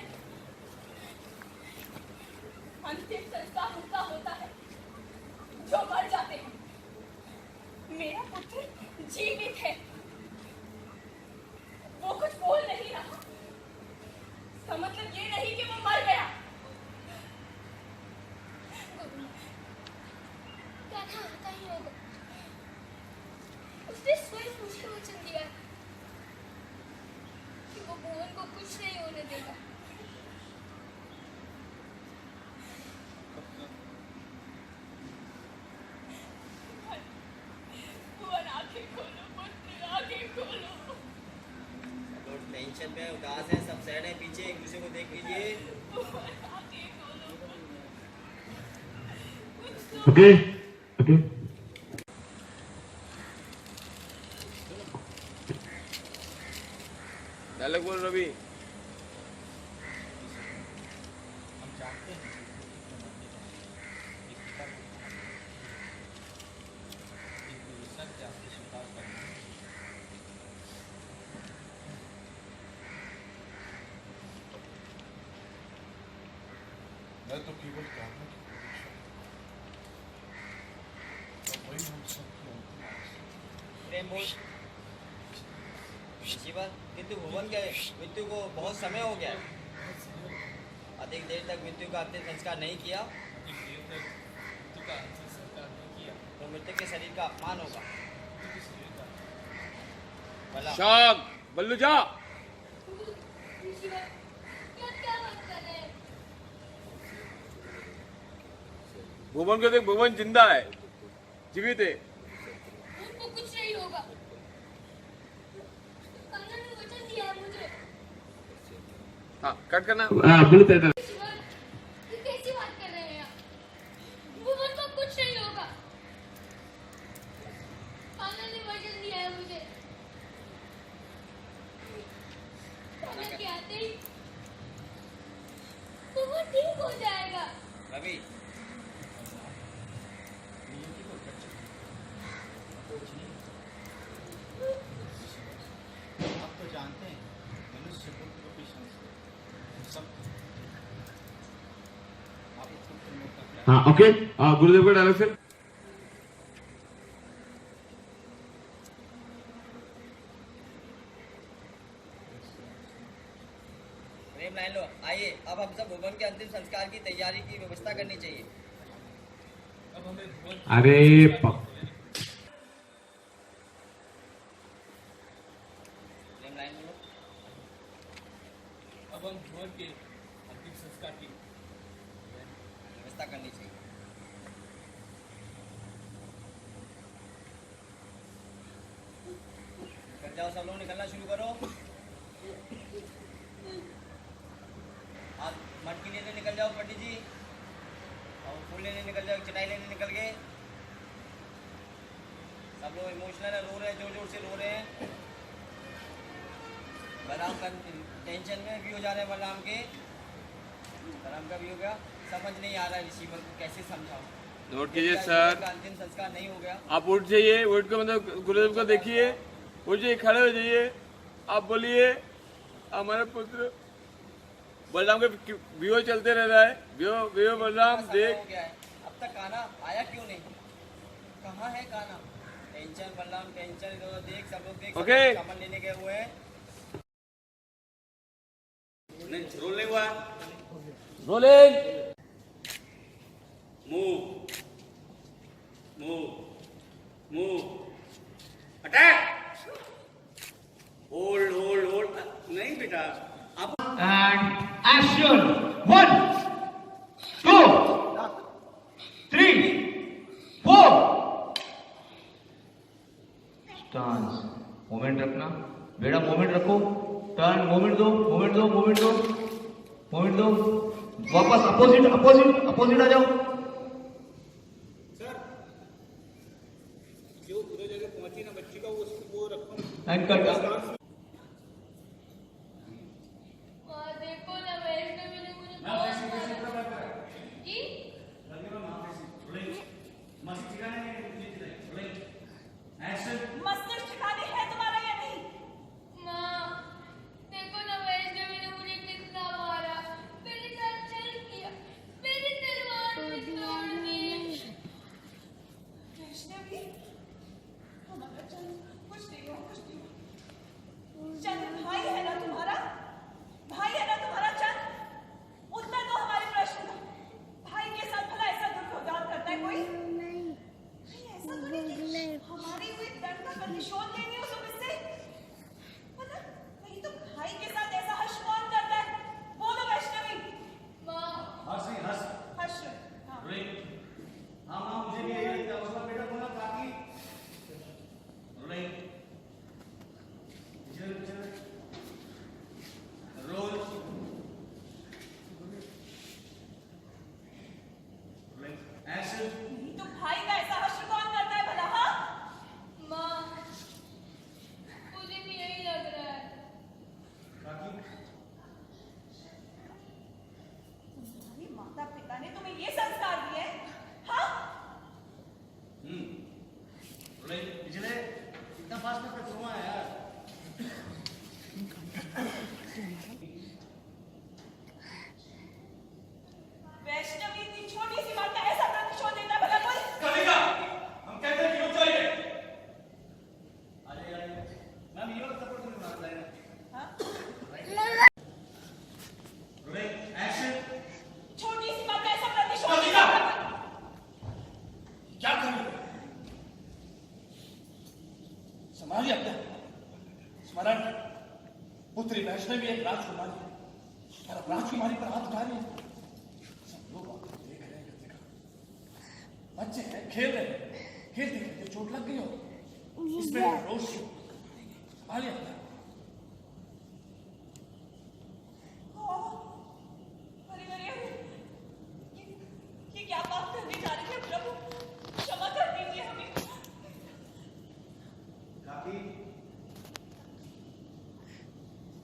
[SPEAKER 8] अंतिम संस्कार उनका होता है जो मर जाते हैं। मेरा पुत्र जीवित है। वो कुछ बोल नहीं रहा, इसका मतलब ये नहीं कि वो मर गया। कान्हा आता ही होगा। उसने स्वयं मुझे वचन दिया कि वो भुवन को कुछ नहीं होने देगा। भुवन, आंखें खोलो पुत्र, आंखें खोलो।
[SPEAKER 6] लोग टेंशन में उदास है, सब सैड है, पीछे एक दूसरे को देख लीजिए।
[SPEAKER 8] भुवन, आंखें खोलो।
[SPEAKER 9] Okay. Okay.
[SPEAKER 5] डायलॉग बोल रवि।
[SPEAKER 1] हम जानते हैं एक पिता को एक विवशा के आपसे स्वीकार करना है।
[SPEAKER 4] मैं तो केवल कान्हा की प्रतीक्षा और वही हम सबकी अंतिम आस।
[SPEAKER 6] प्रेम बोल। शिवन, किंतु भुवन के मृत्यु को बहुत समय हो गया है। अधिक देर तक मृत्यु का अंतिम संस्कार नहीं किया
[SPEAKER 1] एक देर तक मृत्यु का अंतिम संस्कार नहीं किया
[SPEAKER 6] तो मृत्यु के शरीर का अपमान होगा।
[SPEAKER 1] मृत्यु के शरीर का
[SPEAKER 6] भला
[SPEAKER 5] शाक बल्लू जा।
[SPEAKER 8] क्या बात कर रहे हैं?
[SPEAKER 5] भुवन को देख, भुवन जिंदा है, जीवित है।
[SPEAKER 8] उनको कुछ नहीं होगा। कान्हा ने वचन दिया है मुझे।
[SPEAKER 5] हाँ, कट करना।
[SPEAKER 9] Bullet है।
[SPEAKER 8] शिवन, ये कैसी बात कर रहे हैं आप? भुवन को कुछ नहीं होगा। कान्हा ने वचन दिया है मुझे। कान्हा के आते ही भुवन ठीक हो जाएगा।
[SPEAKER 6] रवि,
[SPEAKER 1] नियति को रट चुकी कुछ नहीं। आप तो जानते हैं मनुष्य पुत्र की संस्कृति सब आप पुत्र में का
[SPEAKER 9] हाँ ओके। गुरुदेव का डायलॉग सर।
[SPEAKER 6] प्रेम लाइन लो। आइए, अब हम सब भुवन के अंतिम संस्कार की तैयारी की व्यवस्था करनी चाहिए।
[SPEAKER 1] अब हमें भुवन
[SPEAKER 9] अरे
[SPEAKER 6] प्रेम लाइन लो।
[SPEAKER 1] अब हम भुवन के अंतिम संस्कार की
[SPEAKER 6] व्यवस्था करनी चाहिए। निकल जाओ, सब लोग निकलना शुरू करो। आज मटकी लेने निकल जाओ पंडित जी, और फूल लेने निकल जाओ, चटाई लेने निकल गए। सब लोग इमोशनल है, रो रहे हैं, जोर जोर से रो रहे हैं। बलराम का टेंशन में भी हो जा रहे हैं। बलराम का भी हो गया। समझ नहीं आ रहा है ऋषि को कैसे समझाऊं।
[SPEAKER 5] नोट कीजिए सर।
[SPEAKER 6] का अंतिम संस्कार नहीं हो गया।
[SPEAKER 5] आप उठ जाइए, उठ के मतलब गुरुदेव को देखिए, उठ जाइए, खड़े हो जाइए, आप बोलिए हमारे पुत्र बलराम के व्यूह चलते रह रहा है। व्यूह बलराम
[SPEAKER 6] समय
[SPEAKER 5] देख।
[SPEAKER 6] हो गया है। अब तक कान्हा आया क्यों नहीं? कहाँ है कान्हा? Tension Balram, tension. इधर देख, सब लोग देख,
[SPEAKER 5] ओके।
[SPEAKER 6] सामान लेने गए हुए हैं।
[SPEAKER 5] नहीं, रोल नहीं हुआ।
[SPEAKER 9] Rolling.
[SPEAKER 5] Move move move, attack. Hold hold hold. नहीं बेटा, अब
[SPEAKER 9] And action. 1 स्टांस, मोमेंट रखना बेटा, मोमेंट रखो, टर्न, मोमेंट दो, मोमेंट दो, मोमेंट दो, मोमेंट दो, वापस अपोजिट अपोजिट अपोजिट आ जाओ।
[SPEAKER 6] सर जो पूरे जगह पहुंची ना बच्ची का वो रखो।
[SPEAKER 9] And cut.
[SPEAKER 2] और देखो ना वैष्णवी ने मुझे बहुत मारा। जी?
[SPEAKER 8] मस्तिष्क ठिकाने है तुम्हारा या नहीं?
[SPEAKER 2] माँ, देखो ना वैष्णवी ने मुझे कितना मारा। मेरे साथ चल किया, मेरी तलवार भी तोड़ दी।
[SPEAKER 8] वैष्णवी, हमारा चंद कुछ नहीं हो, कुछ नहीं हो। चंद भाई है ना तुम्हारा? भाई है ना तुम्हारा चंद? उत्तर दो हमारे प्रश्न का। भाई के साथ भला ऐसा दुर्व्यवहार करता है कोई? नहीं, ऐसा तो नहीं कि हमारी हुई दर्द का प्रतिशोध लेनी हो तुम इससे? मतलब नहीं तो भाई के साथ ऐसा हर्ष कौन करता है? बोलो वैष्णवी।
[SPEAKER 2] माँ,
[SPEAKER 9] हर्ष
[SPEAKER 8] हर्ष। हाँ।
[SPEAKER 9] हाँ हाँ, मुझे भी यही लगता है। उसका बेटा बोला काकी रोल एक्शन।
[SPEAKER 8] नहीं तो भाई का ऐसा हर्ष कौन करता है भला? हाँ,
[SPEAKER 2] माँ, मुझे भी यही लग रहा है।
[SPEAKER 8] तुम्हारे माता पिता ने तुम्हें ये संस्कार दिए? हाँ?
[SPEAKER 3] पिछले इतना फास्ट में क्यों आया यार?
[SPEAKER 8] वैष्णवी इतनी छोटी सी बात का ऐसा प्रतिशोध देता है भला कोई?
[SPEAKER 1] कविता, हम कहते हैं कि रुक जाइए।
[SPEAKER 3] अरे यार, मैम ये वाला सपोर्ट नहीं मारता है।
[SPEAKER 8] हाँ?
[SPEAKER 3] एक्शन।
[SPEAKER 8] छोटी सी बात का ऐसा प्रतिशोध
[SPEAKER 1] कविता,
[SPEAKER 8] देता है?
[SPEAKER 1] क्या कर रहे हो? संभालिए अपने स्मरण। पुत्री वैष्णवी एक राजकुमारी है और अब राजकुमारी पर हाथ उठा रही है। सब लोग आपको देख रहे हैं। कृतिका, बच्चे हैं, खेल रहे हैं, खेलते खेलते चोट लग गई हो, इसमें रोश क्यों? संभालिए अपने।
[SPEAKER 8] अरे अरे अरे, ये क्या बात करने जा रही है प्रभु? क्षमा कर दीजिए हमें।
[SPEAKER 3] काकी,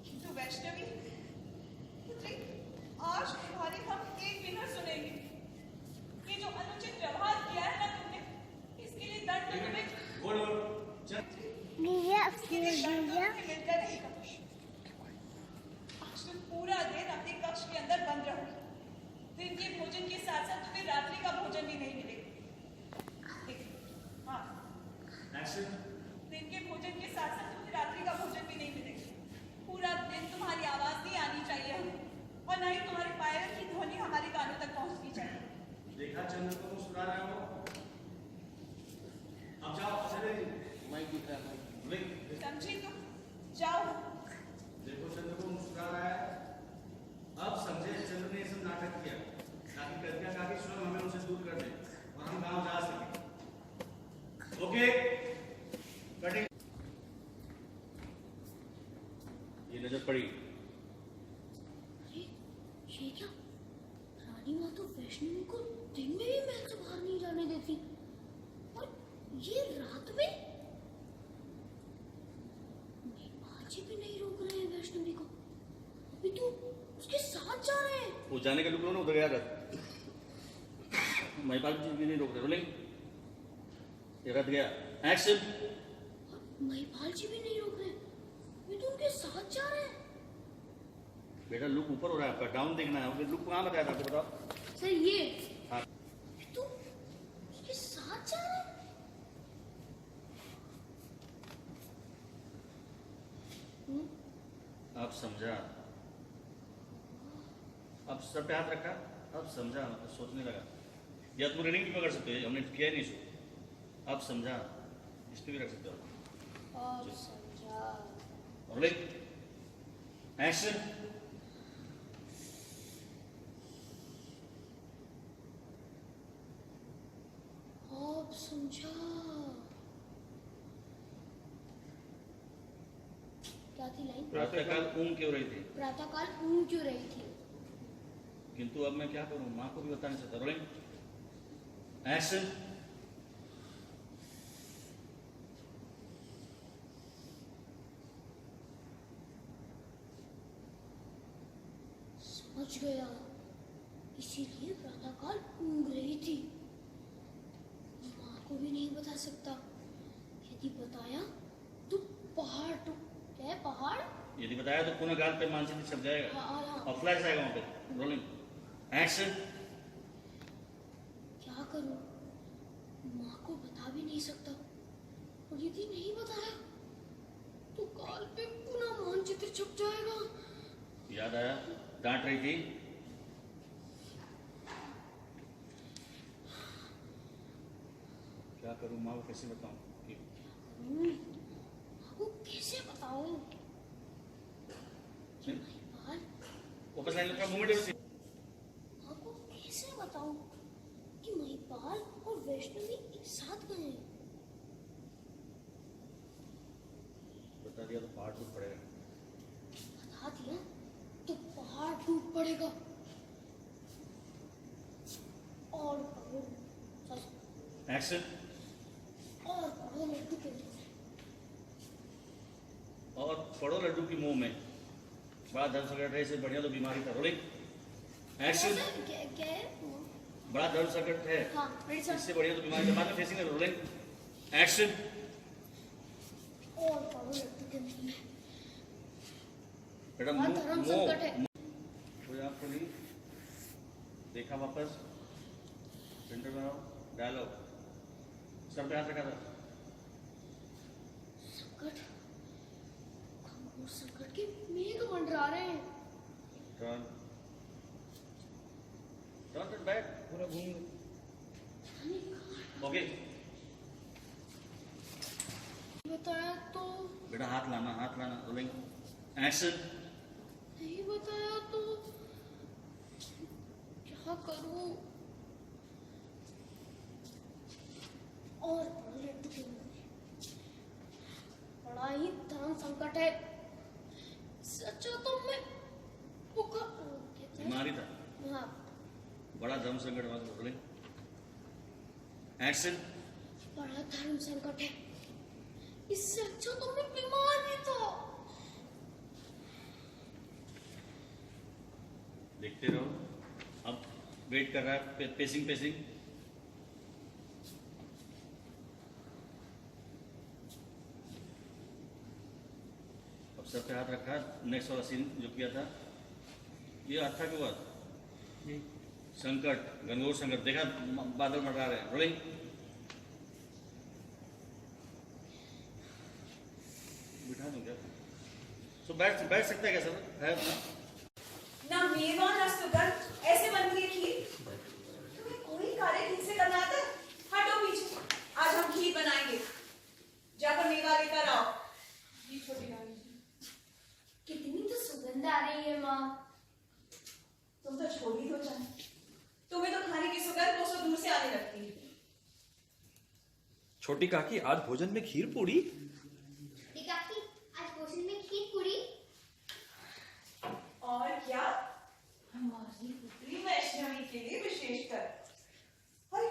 [SPEAKER 8] किंतु वैष्णवी पुत्री, आज तुम्हारी हम एक भी न सुनेंगे। ये जो अनुचित व्यवहार किया है ना तुमने, इसके लिए दंड तो तुम्हें इसके लिए दंड तो तुम्हें मिलता रहेगा। आज तुम पूरा दिन अपने कक्ष के अंदर बंद रहोगे। दिन के भोजन के साथ साथ तुम्हें रात्रि का भोजन भी नहीं मिलेगा। देखिए, हाँ, दिन के भोजन के साथ साथ तुम्हें रात्रि का भोजन भी नहीं मिलेगा। पूरा दिन तुम्हारी आवाज नहीं आनी चाहिए हमें, और न ही तुम्हारे पायल की ध्वनि हमारे कानों तक पहुंचनी चाहिए।
[SPEAKER 3] देखा चंद्र को मुस्कुरा रहा हो? अब जाओ, चले माइक दिख रहा है।
[SPEAKER 8] समझी तुम? जाओ।
[SPEAKER 3] देखो चंद्र को मुस्कुरा रहा है। अब समझे चंद्र ने ये सब नाटक किया ताकि कृतिका काकी स्वयं हमें उनसे दूर कर दे और हम गांव जा सके। Okay, cutting.
[SPEAKER 9] ये नजर पड़ी।
[SPEAKER 2] अरे, ये क्या? रानी माँ तो वैष्णवी को दिन में भी महल से बाहर नहीं जाने देती, और ये रात में? नेपाल जी भी नहीं रोक रहे हैं वैष्णवी को। अभी तो उसके साथ जा रहे हैं।
[SPEAKER 9] वो जाने के लोग उधर गया था। महिपाल जी भी नहीं रोक रहे। रोलिंग, ये रथ गया। एक्शन।
[SPEAKER 2] और महिपाल जी भी नहीं रोक रहे हैं, ये तो उनके साथ जा रहे हैं।
[SPEAKER 9] बेटा लुक ऊपर हो रहा है आपका, डाउन देखना है। लुक कहाँ बताया था आपको, बताओ।
[SPEAKER 2] सर ये
[SPEAKER 9] हाँ।
[SPEAKER 2] ये तो उसके साथ जा रहे हैं।
[SPEAKER 9] अब समझा। अब सर पे हाथ रखा, अब समझा, मतलब सोचने लगा। या तुम रीडिंग भी पकड़ सकते हो, हमने किया नहीं इसको। अब समझा, इस पे भी रख सकते हो।
[SPEAKER 2] और समझा।
[SPEAKER 9] Rolling, action.
[SPEAKER 2] अब समझा। क्या थी लाइन?
[SPEAKER 1] प्रातःकाल ऊँग क्यों रही थी?
[SPEAKER 2] प्रातःकाल ऊँग क्यों रही थी?
[SPEAKER 1] किंतु अब मैं क्या करूं, माँ को भी बता नहीं सकता। Rolling action.
[SPEAKER 2] समझ गया, इसीलिए प्रातःकाल ऊँग रही थी। माँ को भी नहीं बता सकता, यदि बताया तो पहाड़ तो क्या है पहाड़?
[SPEAKER 1] यदि बताया तो पुनः गाल पे मानसिक छप जाएगा
[SPEAKER 2] हाँ।
[SPEAKER 1] और फ्लैश आएगा वहां पे। Rolling action.
[SPEAKER 2] क्या करूं? माँ को बता भी नहीं सकता, और यदि नहीं बताया तो काल पे पुनः मानचित्र छप जाएगा।
[SPEAKER 1] याद आया, डांट रही थी। क्या करूं, माँ को कैसे बताऊं कि
[SPEAKER 2] माँ को कैसे बताऊं? कि महिपाल,
[SPEAKER 1] वापस आने का मूवमेंट है।
[SPEAKER 2] माँ को कैसे बताऊं कि महिपाल और वैष्णवी एक साथ गए हैं?
[SPEAKER 1] बता दिया तो पहाड़ टूट पड़ेगा।
[SPEAKER 2] बता दिया तो पहाड़ टूट पड़ेगा और
[SPEAKER 1] एक्शन।
[SPEAKER 2] और पढ़ो लड्डू के मुंह में।
[SPEAKER 1] और पड़ो लड्डू की मुंह में। बड़ा दर्द संकट है, इससे बढ़िया तो बीमारी था। Rolling action.
[SPEAKER 2] क्या है?
[SPEAKER 1] बड़ा दर्द संकट है,
[SPEAKER 2] हाँ, मेरे साथ।
[SPEAKER 1] इससे बढ़िया तो बीमारी था। बाद में फेसिंग है। Rolling action.
[SPEAKER 2] और पढ़ो लड्डू के मुंह में।
[SPEAKER 1] बेटा
[SPEAKER 2] बड़ा धर्म संकट है।
[SPEAKER 1] कोई आपको नहीं देखा, वापस सेंटर में आओ। डायलॉग सर पे हाथ रखा था।
[SPEAKER 2] संकट, घोर संकट के मेघ मंडरा रहे हैं।
[SPEAKER 1] टर्न टर्न बैक, पूरा घूम। ओके,
[SPEAKER 2] बताया तो
[SPEAKER 1] बेटा हाथ लाना, हाथ लाना। Rolling action.
[SPEAKER 2] नहीं बताया तो क्या करूं? और पढ़ो लड्डू के मुंह में। बड़ा ही धर्म संकट है, सच्चा तो मैं भूखा कहते हैं।
[SPEAKER 1] बीमारी था,
[SPEAKER 2] हाँ,
[SPEAKER 1] बड़ा धर्म संकट हुआ। Rolling action.
[SPEAKER 2] बड़ा धर्म संकट है, इससे अच्छा तो मैं बीमार ही था।
[SPEAKER 1] देखते रहो, अब वेट कर रहा है। Pacing pacing. अब सर पे हाथ रखा। नेक्स्ट वाला सीन जो किया था, ये अच्छा क्यों हुआ? संकट, घनघोर संकट। देखा बादल मंडरा रहे हैं। रोलिंग बिठा दूं क्या? तो बैठ सकता है क्या सर? है
[SPEAKER 10] ना मेवा ना सुगंध, ऐसे बनती है खीर। तुम्हें कोई कार्य ठीक से करना आता है? हटो पीछे, आज हम खीर बनाएंगे। जाकर मेवा लेकर आओ। ये छोटी रानी,
[SPEAKER 2] कितनी तो सुगंध आ रही है माँ।
[SPEAKER 10] तुम तो छोटी हो जाए, तुम्हें तो खाने की सुगंध कोसों दूर से आने लगती है।
[SPEAKER 6] छोटी काकी, आज भोजन में खीर पूड़ी।
[SPEAKER 2] काकी, आज भोजन में खीर पूरी।
[SPEAKER 10] और क्या, हमारी पुत्री वैष्णवी के लिए विशेषकर। अरे,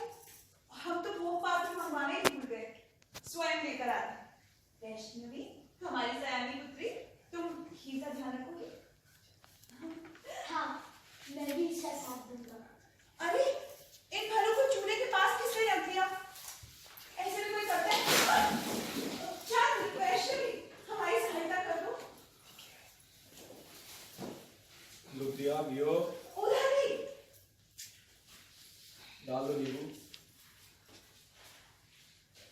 [SPEAKER 10] हम तो भोग पात्र मंगवाने ही भूल गए, स्वयं लेकर आते। वैष्णवी, हमारी सयानी पुत्री, तुम खीर का ध्यान रखोगे?
[SPEAKER 2] हाँ, मैं भी इसका साथ दूंगा।
[SPEAKER 10] अरे, इन फलों को चूल्हे के पास किसने रख दिया? ऐसे भी कोई करता है? चल, वैष्णवी, हमारी सहायता कर दो।
[SPEAKER 5] लुटिया बियो
[SPEAKER 10] उधर भी।
[SPEAKER 5] डाल दो नींबू।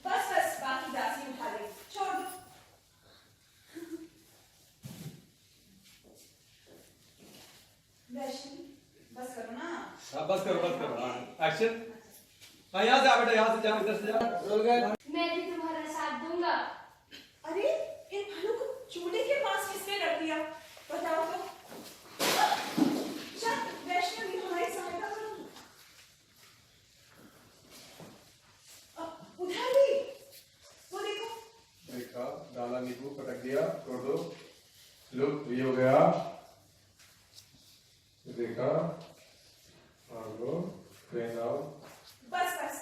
[SPEAKER 10] बस बस, बाकी दासी उठा ले, छोड़ दो। वैष्णवी, बस करो ना।
[SPEAKER 5] हाँ बस करो एक्शन। हाँ यहाँ से आ बेटा, यहाँ से जाओ, इधर से जाओ। रोल गए।
[SPEAKER 2] मैं भी तुम्हारा साथ दूंगा।
[SPEAKER 10] अरे, इन फलों को चूल्हे के पास किसने रख दिया? बताओ तो। चल, वैष्णवी, हमारी सहायता करो। उधर भी, वो देखो।
[SPEAKER 5] देखा, डाला नींबू, पटक दिया, तोड़ दो।
[SPEAKER 11] लुक ये हो गया, देखा, आगो, ट्रेन आओ।
[SPEAKER 10] बस बस,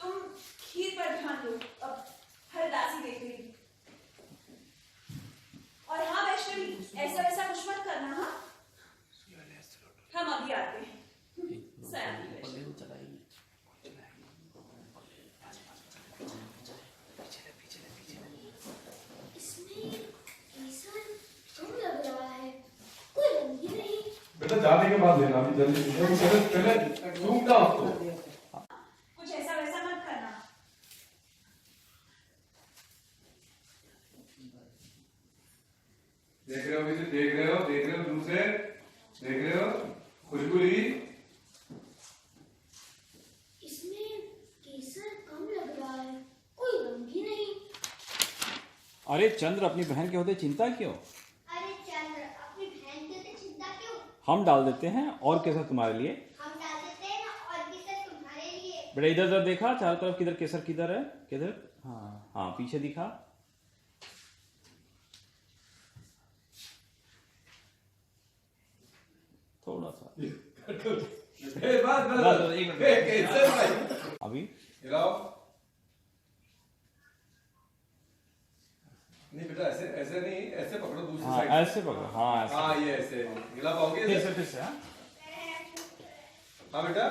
[SPEAKER 10] तुम खीर पर ध्यान दो, अब हरदासी देख रही। और हाँ वैष्णवी, ऐसा वैसा कुछ मत करना। हाँ, हम अभी आते हैं। सयानी वैष्णवी।
[SPEAKER 2] इसमें केसर कम लग रहा है, कोई रंग ही नहीं।
[SPEAKER 11] बेटा जाने के बाद लेना, अभी जल्दी पहले ढूंढना उसको।
[SPEAKER 10] कुछ ऐसा वैसा मत करना।
[SPEAKER 11] देख रहे हो किसी, देख रहे हो दूर से, देख रहे हो खुशबू ली।
[SPEAKER 2] इसमें केसर कम लग रहा है, कोई रंग ही नहीं।
[SPEAKER 12] अरे चंद्र, अपनी बहन के होते चिंता क्यों?
[SPEAKER 2] अरे चंद्र, अपनी बहन के लिए चिंता क्यों?
[SPEAKER 12] हम डाल देते हैं और केसर तुम्हारे लिए।
[SPEAKER 2] हम डाल देते हैं ना, और केसर तुम्हारे लिए।
[SPEAKER 12] बेटा इधर उधर देखा चारों तरफ, किधर केसर किधर है, किधर? हाँ हाँ, पीछे दिखा। थोड़ा सा अभी
[SPEAKER 11] हिलाओ। नहीं बेटा ऐसे ऐसे नहीं, ऐसे पकड़ो दूसरी
[SPEAKER 12] हाँ
[SPEAKER 11] साइड।
[SPEAKER 12] ऐसे पकड़ो, हाँ ऐसे।
[SPEAKER 11] हाँ ये ऐसे हिला पाओगे?
[SPEAKER 12] फिर से हाँ।
[SPEAKER 11] हाँ बेटा,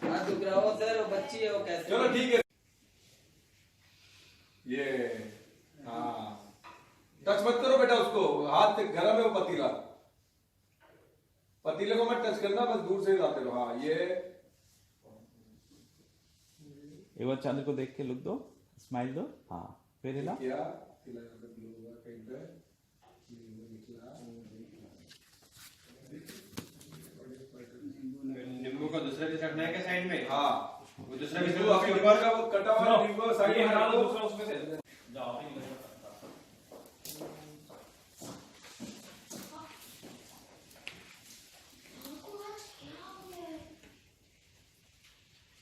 [SPEAKER 6] हाथ दुख रहा हो सर, वो बच्ची है, वो कैसे?
[SPEAKER 11] चलो ठीक है। ये हाँ, टच मत करो बेटा उसको, हाथ से गरम है वो पतीला, पतीले को मत टच करना, बस दूर से हिलाते रहो। हाँ ये
[SPEAKER 12] एक बार चंद्र को देख के लुक दो, स्माइल दो। हाँ फिर हिला।
[SPEAKER 11] किया तिला पे ग्लो होगा कहीं पे, निकला।
[SPEAKER 6] नींबू का दूसरा पीस रखना है क्या साइड में?
[SPEAKER 11] हाँ
[SPEAKER 6] वो दूसरा
[SPEAKER 11] नींबू
[SPEAKER 6] पीस
[SPEAKER 11] आपके दीवार का वो कटा हुआ नींबू साइड में
[SPEAKER 12] हटा
[SPEAKER 11] रखो।
[SPEAKER 12] दो, दूसरा उसमें से जाओ।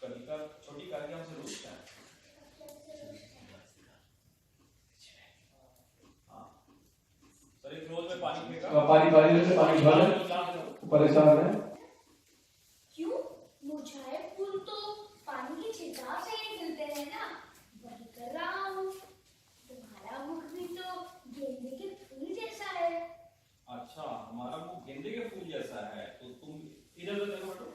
[SPEAKER 12] कनिका छोटी काकी हमसे रोकता है। हाँ सर, एक रोज में पानी फेंका,
[SPEAKER 11] पानी से पानी भर परेशान है।
[SPEAKER 2] क्यों? मुरझाए फूल तो पानी की छिड़काव से ही खिलते हैं ना, वही कर रहा हूँ। तुम्हारा मुख भी तो गेंदे के फूल जैसा है।
[SPEAKER 12] अच्छा, हमारा मुंह गेंदे के फूल जैसा है, तो तुम इधर उधर देखो बेटो।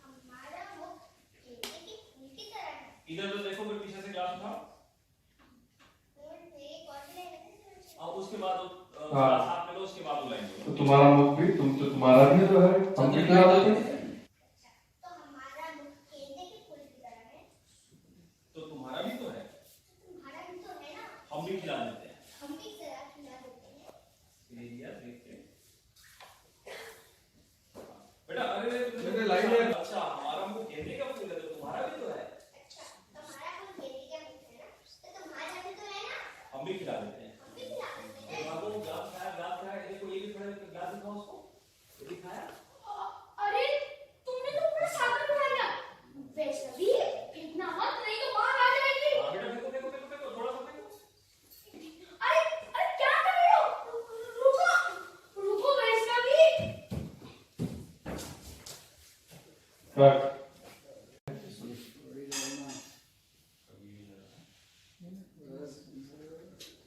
[SPEAKER 2] हमारा मुख गेंदे के फूल की तरह है।
[SPEAKER 12] इधर उधर देखो, फिर पीछे से ग्लास उठाओ। अब उसके बाद ग्लास हाथ में लो, उसके बाद बुलाएंगे।
[SPEAKER 11] तो तुम्हारा मुख भी तुम्हारा भी जो है, हम भी खिला देते हैं।
[SPEAKER 2] तो हमारा मुख गेंदे के फूल की तरह है।
[SPEAKER 12] तो तुम्हारा भी तो है,
[SPEAKER 2] तुम्हारा भी तो है ना,
[SPEAKER 12] हम भी खिला देते हैं।
[SPEAKER 2] हम भी जरा खिला देते हैं।
[SPEAKER 12] ले लिया, देख के बेटा। अरे
[SPEAKER 11] लाइन है।
[SPEAKER 12] अच्छा, हमारा मुंह गेंदे का फूल है, तो तुम्हारा भी तो है।
[SPEAKER 2] अच्छा, तुम्हारा मुख गेंदे का फूल है ना, तो तुम्हारा भी तो है ना,
[SPEAKER 12] हम भी खिला देते हैं।
[SPEAKER 2] हम भी खिला देते हैं।
[SPEAKER 12] बाबू ग्लास खाया, देखो ये भी थोड़ा ग्लास दिखाओ उसको, ये भी खाया।
[SPEAKER 2] अरे तुमने तो पूरा सागर उठा लिया। वैष्णवी, इतना मत, नहीं तो बाहर आ जाएगी।
[SPEAKER 12] हाँ बेटा, देखो देखो देखो देखो, थोड़ा सा देखो।
[SPEAKER 2] अरे अरे क्या कर रहे हो? रुको रुको वैष्णवी।
[SPEAKER 11] कट।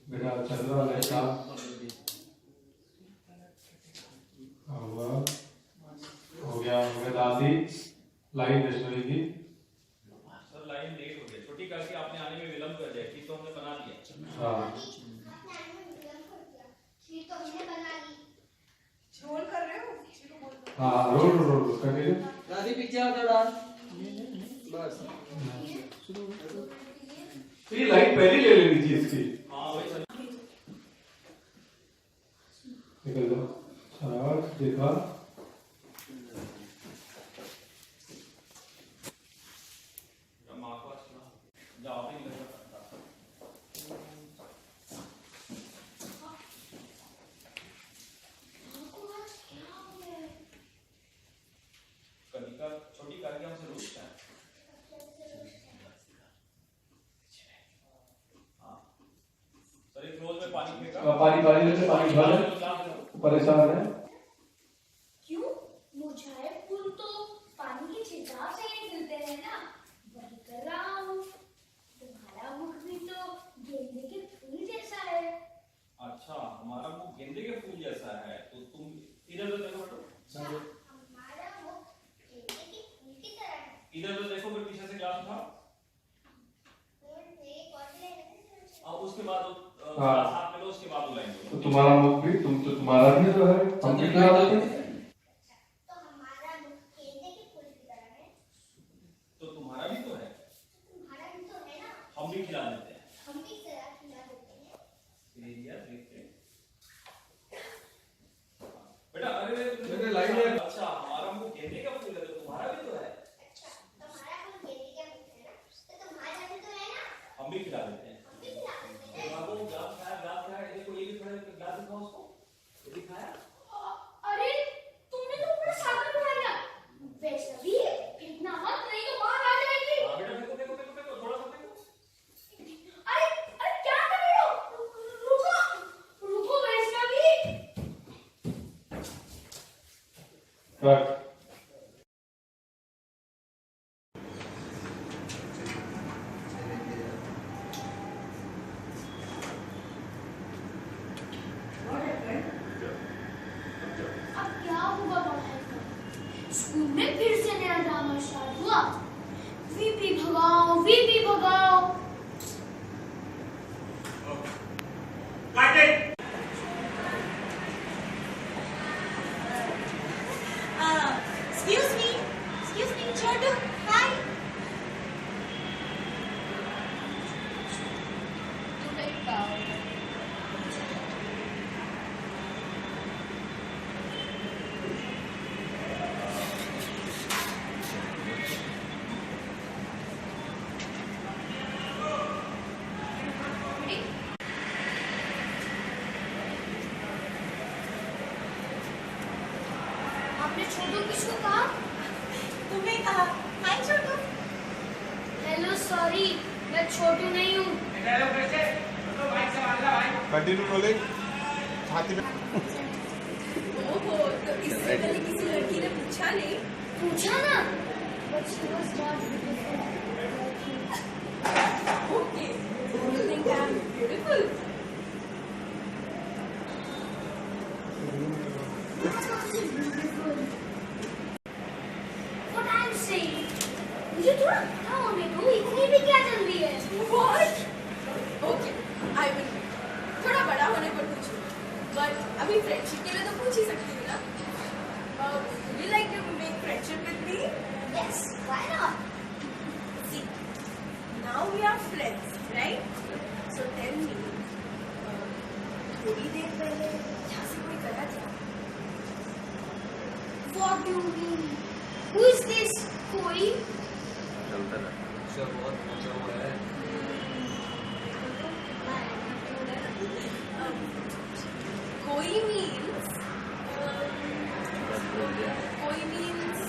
[SPEAKER 11] बेटा चल रहा है साहब। हो गया दादी लाइन वैष्णवी की।
[SPEAKER 12] सर लाइन लेट हो गई, छोटी काकी आपने आने में विलंब कर दिया, ठीक तो हमने बना लिया।
[SPEAKER 11] हाँ
[SPEAKER 2] खीर तो हमने बना ली।
[SPEAKER 10] रोल कर रहे हो? चलो बोल दो।
[SPEAKER 11] हाँ रोल कंटिन्यू।
[SPEAKER 6] दादी पीछे आओ थोड़ा, बस।
[SPEAKER 11] ये लाइन पहले ले लेनी चाहिए इसकी।
[SPEAKER 12] हाँ वही सर।
[SPEAKER 11] निकल जाओ, शाबाश, देखा।
[SPEAKER 12] माँ को अच्छा जाओ, नहीं लग रहा। कनिका छोटी काकी हमसे रोकता है। हाँ सर, एक रोज में पानी फेंका,
[SPEAKER 11] पानी से पानी भर परेशान है?
[SPEAKER 2] क्यों? मुझे फूल तो पानी के छिड़काव से ही खिलते हैं ना, वही कर रहा हूँ। तुम्हारा मुख भी तो गेंदे के फूल जैसा है।
[SPEAKER 12] अच्छा, हमारा मुख गेंदे के फूल जैसा है, तो तुम इधर तो देखो बेटो।
[SPEAKER 2] हमारा मुख गेंदे के फूल की तरह है।
[SPEAKER 12] इधर तो देखो, फिर पीछे से ग्लास उठाओ। और उसके बाद ग्लास हाथ में लो, उसके बाद बुलाएंगे।
[SPEAKER 11] तो तुम्हारा मुख भी तुम्हारा भी तो है, हम भी खिला देते हैं।
[SPEAKER 2] तो हमारा मुख गेंदे के फूल की तरह है।
[SPEAKER 12] तो तुम्हारा भी तो है।
[SPEAKER 2] तुम्हारा भी तो है ना।
[SPEAKER 12] हम भी खिला देते हैं।
[SPEAKER 2] हम भी जरा खिला देते हैं।
[SPEAKER 12] बेटा अरे
[SPEAKER 11] मेरे लाइन है।
[SPEAKER 12] अच्छा, हमारा मुख गेंदे का फूल है, तो तुम्हारा भी तो है।
[SPEAKER 2] अच्छा, तुम्हारा मुख गेंदे का फूल है ना, तो तुम्हारा भी तो है ना।
[SPEAKER 12] हम भी खिला देते हैं।
[SPEAKER 2] हम भी खिला देते हैं।
[SPEAKER 12] बाबू ग्लास खाया, देखो ये भी थोड़ा ग्लास दिखाओ उसको। ये भी खाया।
[SPEAKER 2] अरे तुमने तो पूरा सागर उठा लिया। वैष्णवी, इतना मत, नहीं तो बाहर आ जाएगी।
[SPEAKER 12] बेटा देखो, थोड़ा सा देखो।
[SPEAKER 2] अरे क्या कर रहे हो? रुको वैष्णवी।
[SPEAKER 11] कट।
[SPEAKER 2] अब क्या होगा पढ़ाई का? स्कूल में फिर से नया ड्रामा स्टार्ट हुआ। वीपी भगाओ, वीपी भगाओ।
[SPEAKER 10] Excuse me, Chhotu, hi.
[SPEAKER 2] आपने छोटू किसको कहा?
[SPEAKER 10] तुम्हें कहा, hi छोटू.
[SPEAKER 2] हेलो, सॉरी, मैं छोटू नहीं हूँ।
[SPEAKER 4] Continue rolling. छाती में
[SPEAKER 10] ओहो, तो इससे पहले किसी लड़की ने पूछा नहीं?
[SPEAKER 2] पूछा ना, but she was not beautiful.
[SPEAKER 10] Okay, you think I'm beautiful?
[SPEAKER 2] What I'm saying, मुझे थोड़ा पता होने दो, इतनी भी क्या जल्दी है?
[SPEAKER 10] What? Okay, I will. थोड़ा बड़ा होने पर पूछूं, but अभी फ्रेंडशिप के लिए तो पूछ ही सकती हूँ ना? Would you like to make friendship with me?
[SPEAKER 2] Yes, why not?
[SPEAKER 10] See, now we are friends, right? So tell me, थोड़ी देर पहले यहाँ से कोई गया था?
[SPEAKER 2] What do you mean? Who is this? कोई?
[SPEAKER 10] कोई means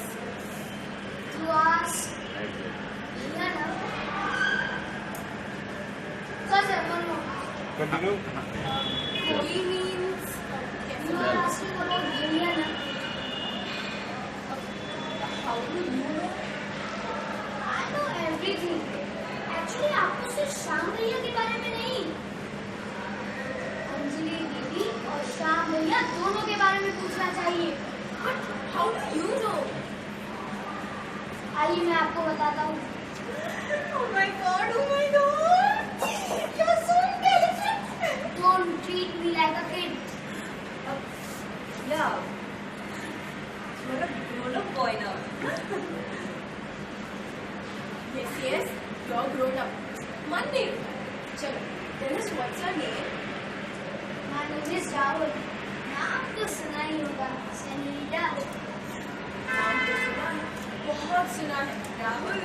[SPEAKER 2] To ask. Yeah, no. Cousin, one more.
[SPEAKER 4] Continue.
[SPEAKER 10] कोई means
[SPEAKER 2] You are asking about Liliana.
[SPEAKER 10] how do you know?
[SPEAKER 2] I know everything. Actually, आपको सिर्फ श्याम भैया के बारे में नहीं, अंजलि दीदी और श्याम भैया दोनों के बारे में पूछना चाहिए।
[SPEAKER 10] But how do you know?
[SPEAKER 2] आइए मैं आपको बताता हूँ।
[SPEAKER 10] Oh my god, oh my god! You're so intelligent!
[SPEAKER 2] Don't treat me like a kid.
[SPEAKER 10] Yeah. You're a grown-up boy now. Yes, you're grown up. Monday. Chalo, tell us what's your name?
[SPEAKER 2] My name is Rahul. नाम तो सुना ही होगा, सनीटा।
[SPEAKER 10] नाम तो सुना है, बहुत सुना है. राहुल.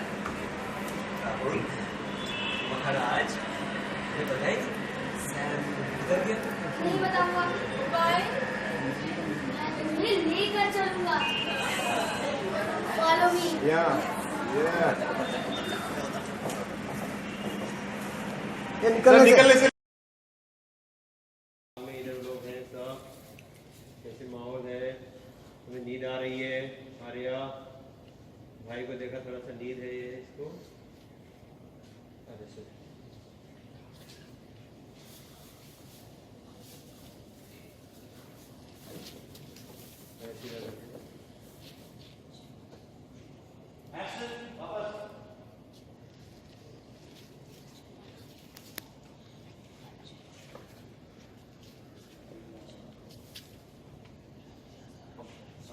[SPEAKER 6] राहुल महाराज ये बताइए सैम किधर गया?
[SPEAKER 2] नहीं बताऊंगा।
[SPEAKER 10] Bye.
[SPEAKER 2] मैं तुम्हें लेकर चलूंगा। Follow me.
[SPEAKER 3] निकलने से
[SPEAKER 6] इधर लोग हैं सब
[SPEAKER 13] नींद आ रही है। आर्या भाई को देखा, थोड़ा सा नींद है ये इसको। अरे सर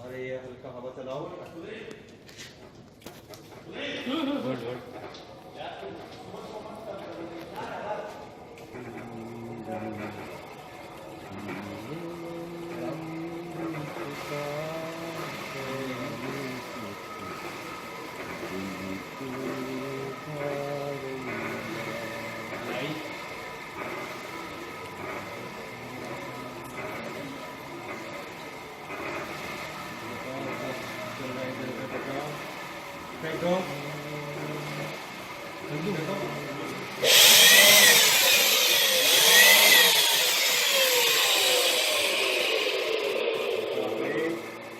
[SPEAKER 13] अरे ये हल्का हवा चलाओ। Good good. देखो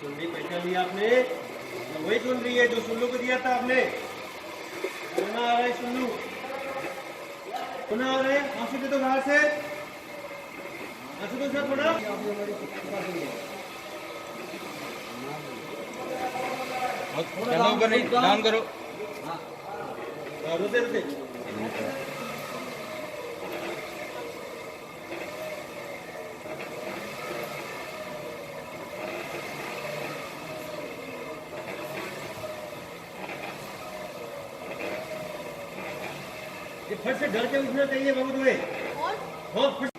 [SPEAKER 13] चुन्नी पहचान लिया आपने? वही चुन रही है जो सुल्लू को दिया था आपने। सोना आ रहा है सुल्लू, सोना आ रहा है। आंसू दे दो बाहर से, आंसू दो सर थोड़ा।
[SPEAKER 6] डाउन करो, डाउन करो।
[SPEAKER 13] रुके रुके। ये फट से डर के उठना चाहिए बाबू तुम्हें। और फट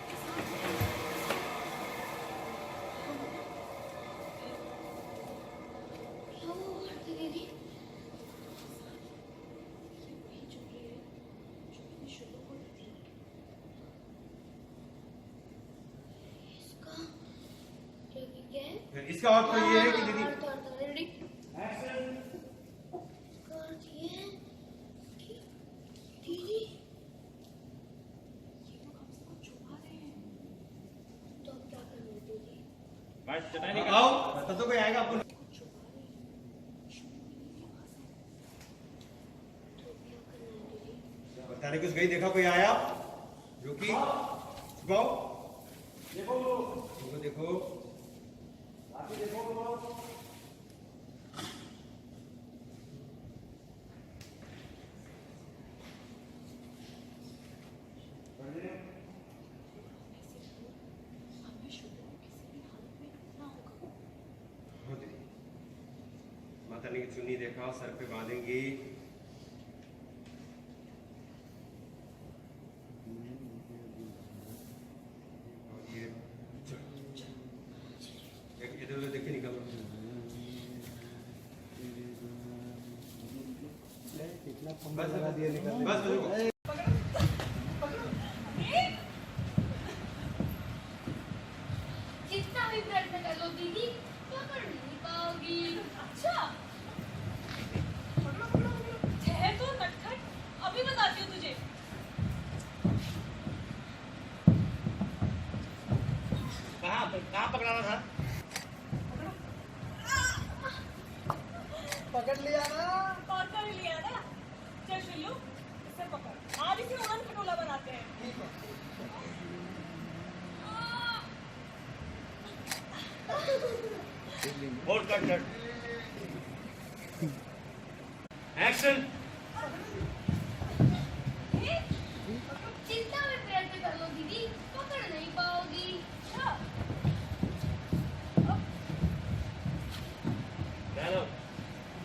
[SPEAKER 13] इसका अर्थ तो ये है कि दीदी आओ, तब तो कोई आएगा आपको। बताने कुछ गई, देखा कोई आया? रुकी, छुपाओ, देखो देखो माता ने चुन्नी देखा, सर पे बांधेंगी। और ये इधर उधर देखे निकल। बस
[SPEAKER 2] जितना भी प्रयत्न कर लो दीदी, पकड़ नहीं पाओगी।
[SPEAKER 8] अच्छा ठहर तो नटखट, अभी बताती हूँ तुझे।
[SPEAKER 6] कहाँ पकड़ाना था?
[SPEAKER 10] पकड़ लिया ना?
[SPEAKER 8] पकड़ लिया ना। चल शुल्लू, इसे पकड़। आज इसे उड़न खटोला बनाते हैं।
[SPEAKER 10] ठीक है।
[SPEAKER 6] Hold cut cut. एक्शन।
[SPEAKER 2] जितना भी प्रयत्न कर लो दीदी, पकड़ नहीं पाओगी।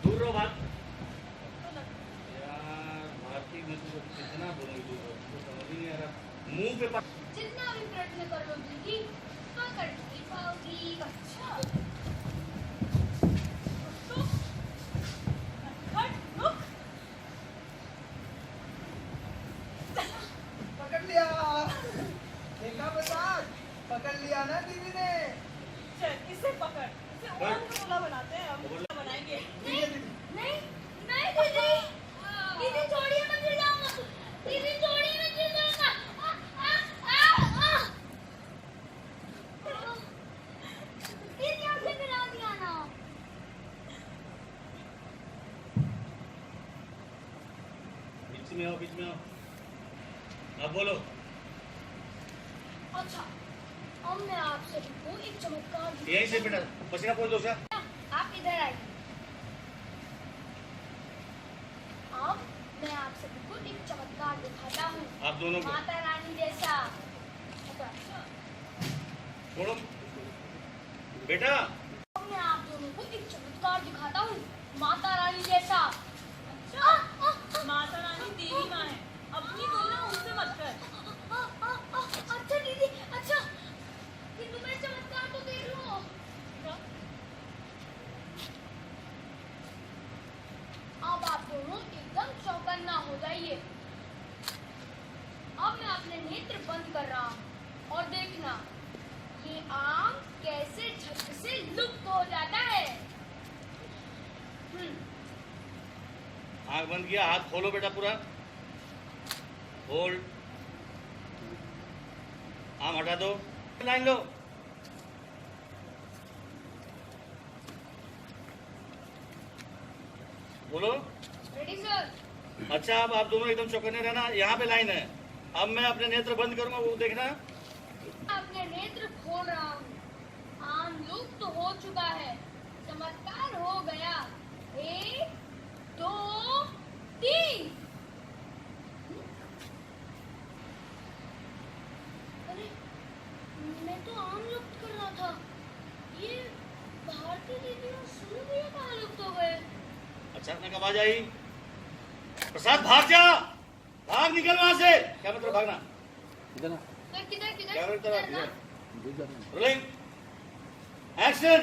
[SPEAKER 6] दूर रहो बात। यार भारती में तो कितना बोलूं, दूर रहो, तो समझ ही नहीं आ रहा। मुंह पे
[SPEAKER 2] जितना भी प्रयत्न कर लो दीदी, पकड़ नहीं पाओगी।
[SPEAKER 8] अच्छा रुक, नटखट रुक।
[SPEAKER 10] पकड़ लिया। देखा बता, पकड़ लिया ना दीदी ने।
[SPEAKER 8] चल इसे पकड़, इसे उड़न खटोला बनाते हैं। हम बनाएंगे।
[SPEAKER 2] नहीं नहीं नहीं दीदी, दीदी छोड़िए, मैं चिल्लाऊंगा। दीदी छोड़िए, मैं चिल्लाऊंगा। दीदी आपने गिरा दिया ना। अच्छा, अब मैं आप सभी को एक चमत्कार
[SPEAKER 1] यहीं से बेटा पसीना पोंछ दो सर।
[SPEAKER 2] आप इधर आइए। अब मैं आप सभी को एक चमत्कार दिखाता हूँ।
[SPEAKER 1] आप दोनों को
[SPEAKER 2] माता रानी जैसा।
[SPEAKER 1] छोड़ो बेटा।
[SPEAKER 2] अब मैं आप दोनों को एक चमत्कार दिखाता हूँ माता रानी जैसा।
[SPEAKER 8] माता रानी देवी माँ है, अपनी तुलना उनसे मत कर।
[SPEAKER 2] अच्छा दीदी, अच्छा, किंतु मैं चमत्कार तो देख लूँ। अब आप दोनों एकदम चौकन्ना हो जाइए। अब मैं अपने नेत्र बंद कर रहा हूँ और देखना ये आम कैसे झट से लुप्त हो जाता है।
[SPEAKER 1] आंख बंद किया, हाथ खोलो बेटा पूरा, होल्ड, आम हटा दो, लाइन लो। बोलो।
[SPEAKER 2] Ready sir.
[SPEAKER 1] अच्छा, अब आप दोनों एकदम चौकन्ने रहना। यहाँ पे लाइन है। अब मैं अपने नेत्र बंद करूंगा, वो देखना।
[SPEAKER 2] अपने नेत्र खोल रहा हूँ। आम लुप्त हो चुका है, चमत्कार हो गया। 1 2 3। अरे, मैं तो आम लुप्त कर रहा था। ये भारती दीदी और सुनु भैया कहाँ लुप्त हो गए?
[SPEAKER 1] अचानक आवाज आई, प्रसाद भाग जा, भाग, निकल वहां से। क्या मतलब भागना?
[SPEAKER 2] किधर किधर
[SPEAKER 1] कैमरे की तरफ,
[SPEAKER 2] किधर?
[SPEAKER 1] Rolling, action.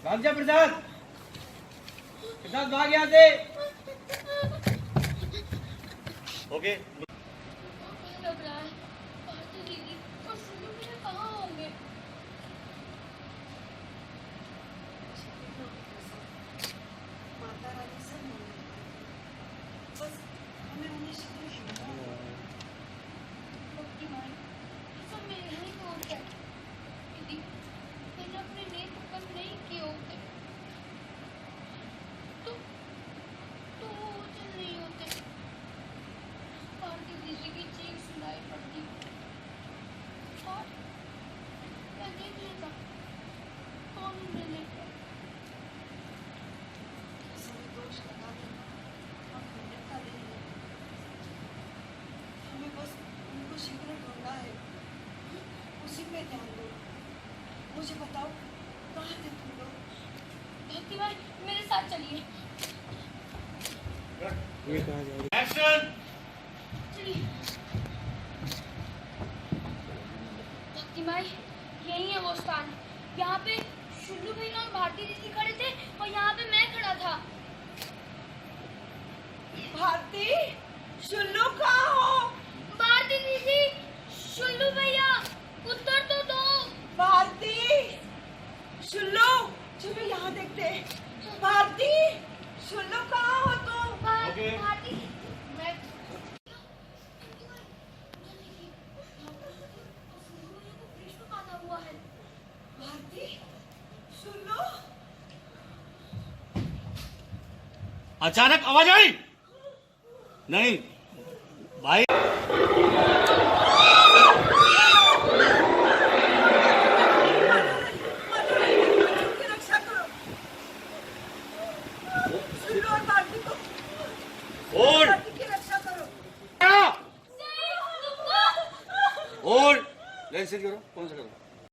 [SPEAKER 13] भाग जा प्रसाद, प्रसाद भाग यहाँ से।
[SPEAKER 1] ओके।
[SPEAKER 2] लग रहा है भारती दीदी और सुनु भैया कहाँ होंगे?
[SPEAKER 10] माता रानी सब मिलेंगे। बस हमें उन्हें शीघ्र ढूंढना होगा।
[SPEAKER 2] भक्ति माई, ये सब मेरे ही दोस्त है। दीदी, मैंने अपने नेत्र बंद नहीं किए होते तो वो ओझल नहीं होते। भारती दीदी की चीख सुनाई पड़ती और मैं देख लेता कौन उन्हें लेकर।
[SPEAKER 10] सभी दोष लगा देना हम खंडित नहीं है। हमें बस उनको शीघ्र ढूंढना है, उसी पे ध्यान दो। मुझे बताओ कहाँ थे तुम लोग?
[SPEAKER 2] भक्ति माई, मेरे साथ चलिए।
[SPEAKER 1] एक्शन।
[SPEAKER 2] चलिए। भक्ति माई, यही है वो स्थान। यहाँ पे शुल्लू भैया और भारती दीदी खड़े थे और यहाँ पे मैं खड़ा था।
[SPEAKER 10] भारती, शुल्लू कहाँ हो?
[SPEAKER 2] भारती दीदी, शुल्लू भैया, उत्तर तो दो।
[SPEAKER 10] भारती, शुल्लू, चलो यहाँ देखते हैं। भारती, शुल्लू कहाँ हो तुम?
[SPEAKER 1] ओके।
[SPEAKER 2] भारती, मैं हुआ है।
[SPEAKER 10] भारती, शुल्लू,
[SPEAKER 1] अचानक आवाज आई नहीं भाई।
[SPEAKER 10] की रक्षा करो। शुल्लू और भारती को,
[SPEAKER 1] और
[SPEAKER 10] भारती की रक्षा करो।
[SPEAKER 1] और लेंस करो, कौन सा करो?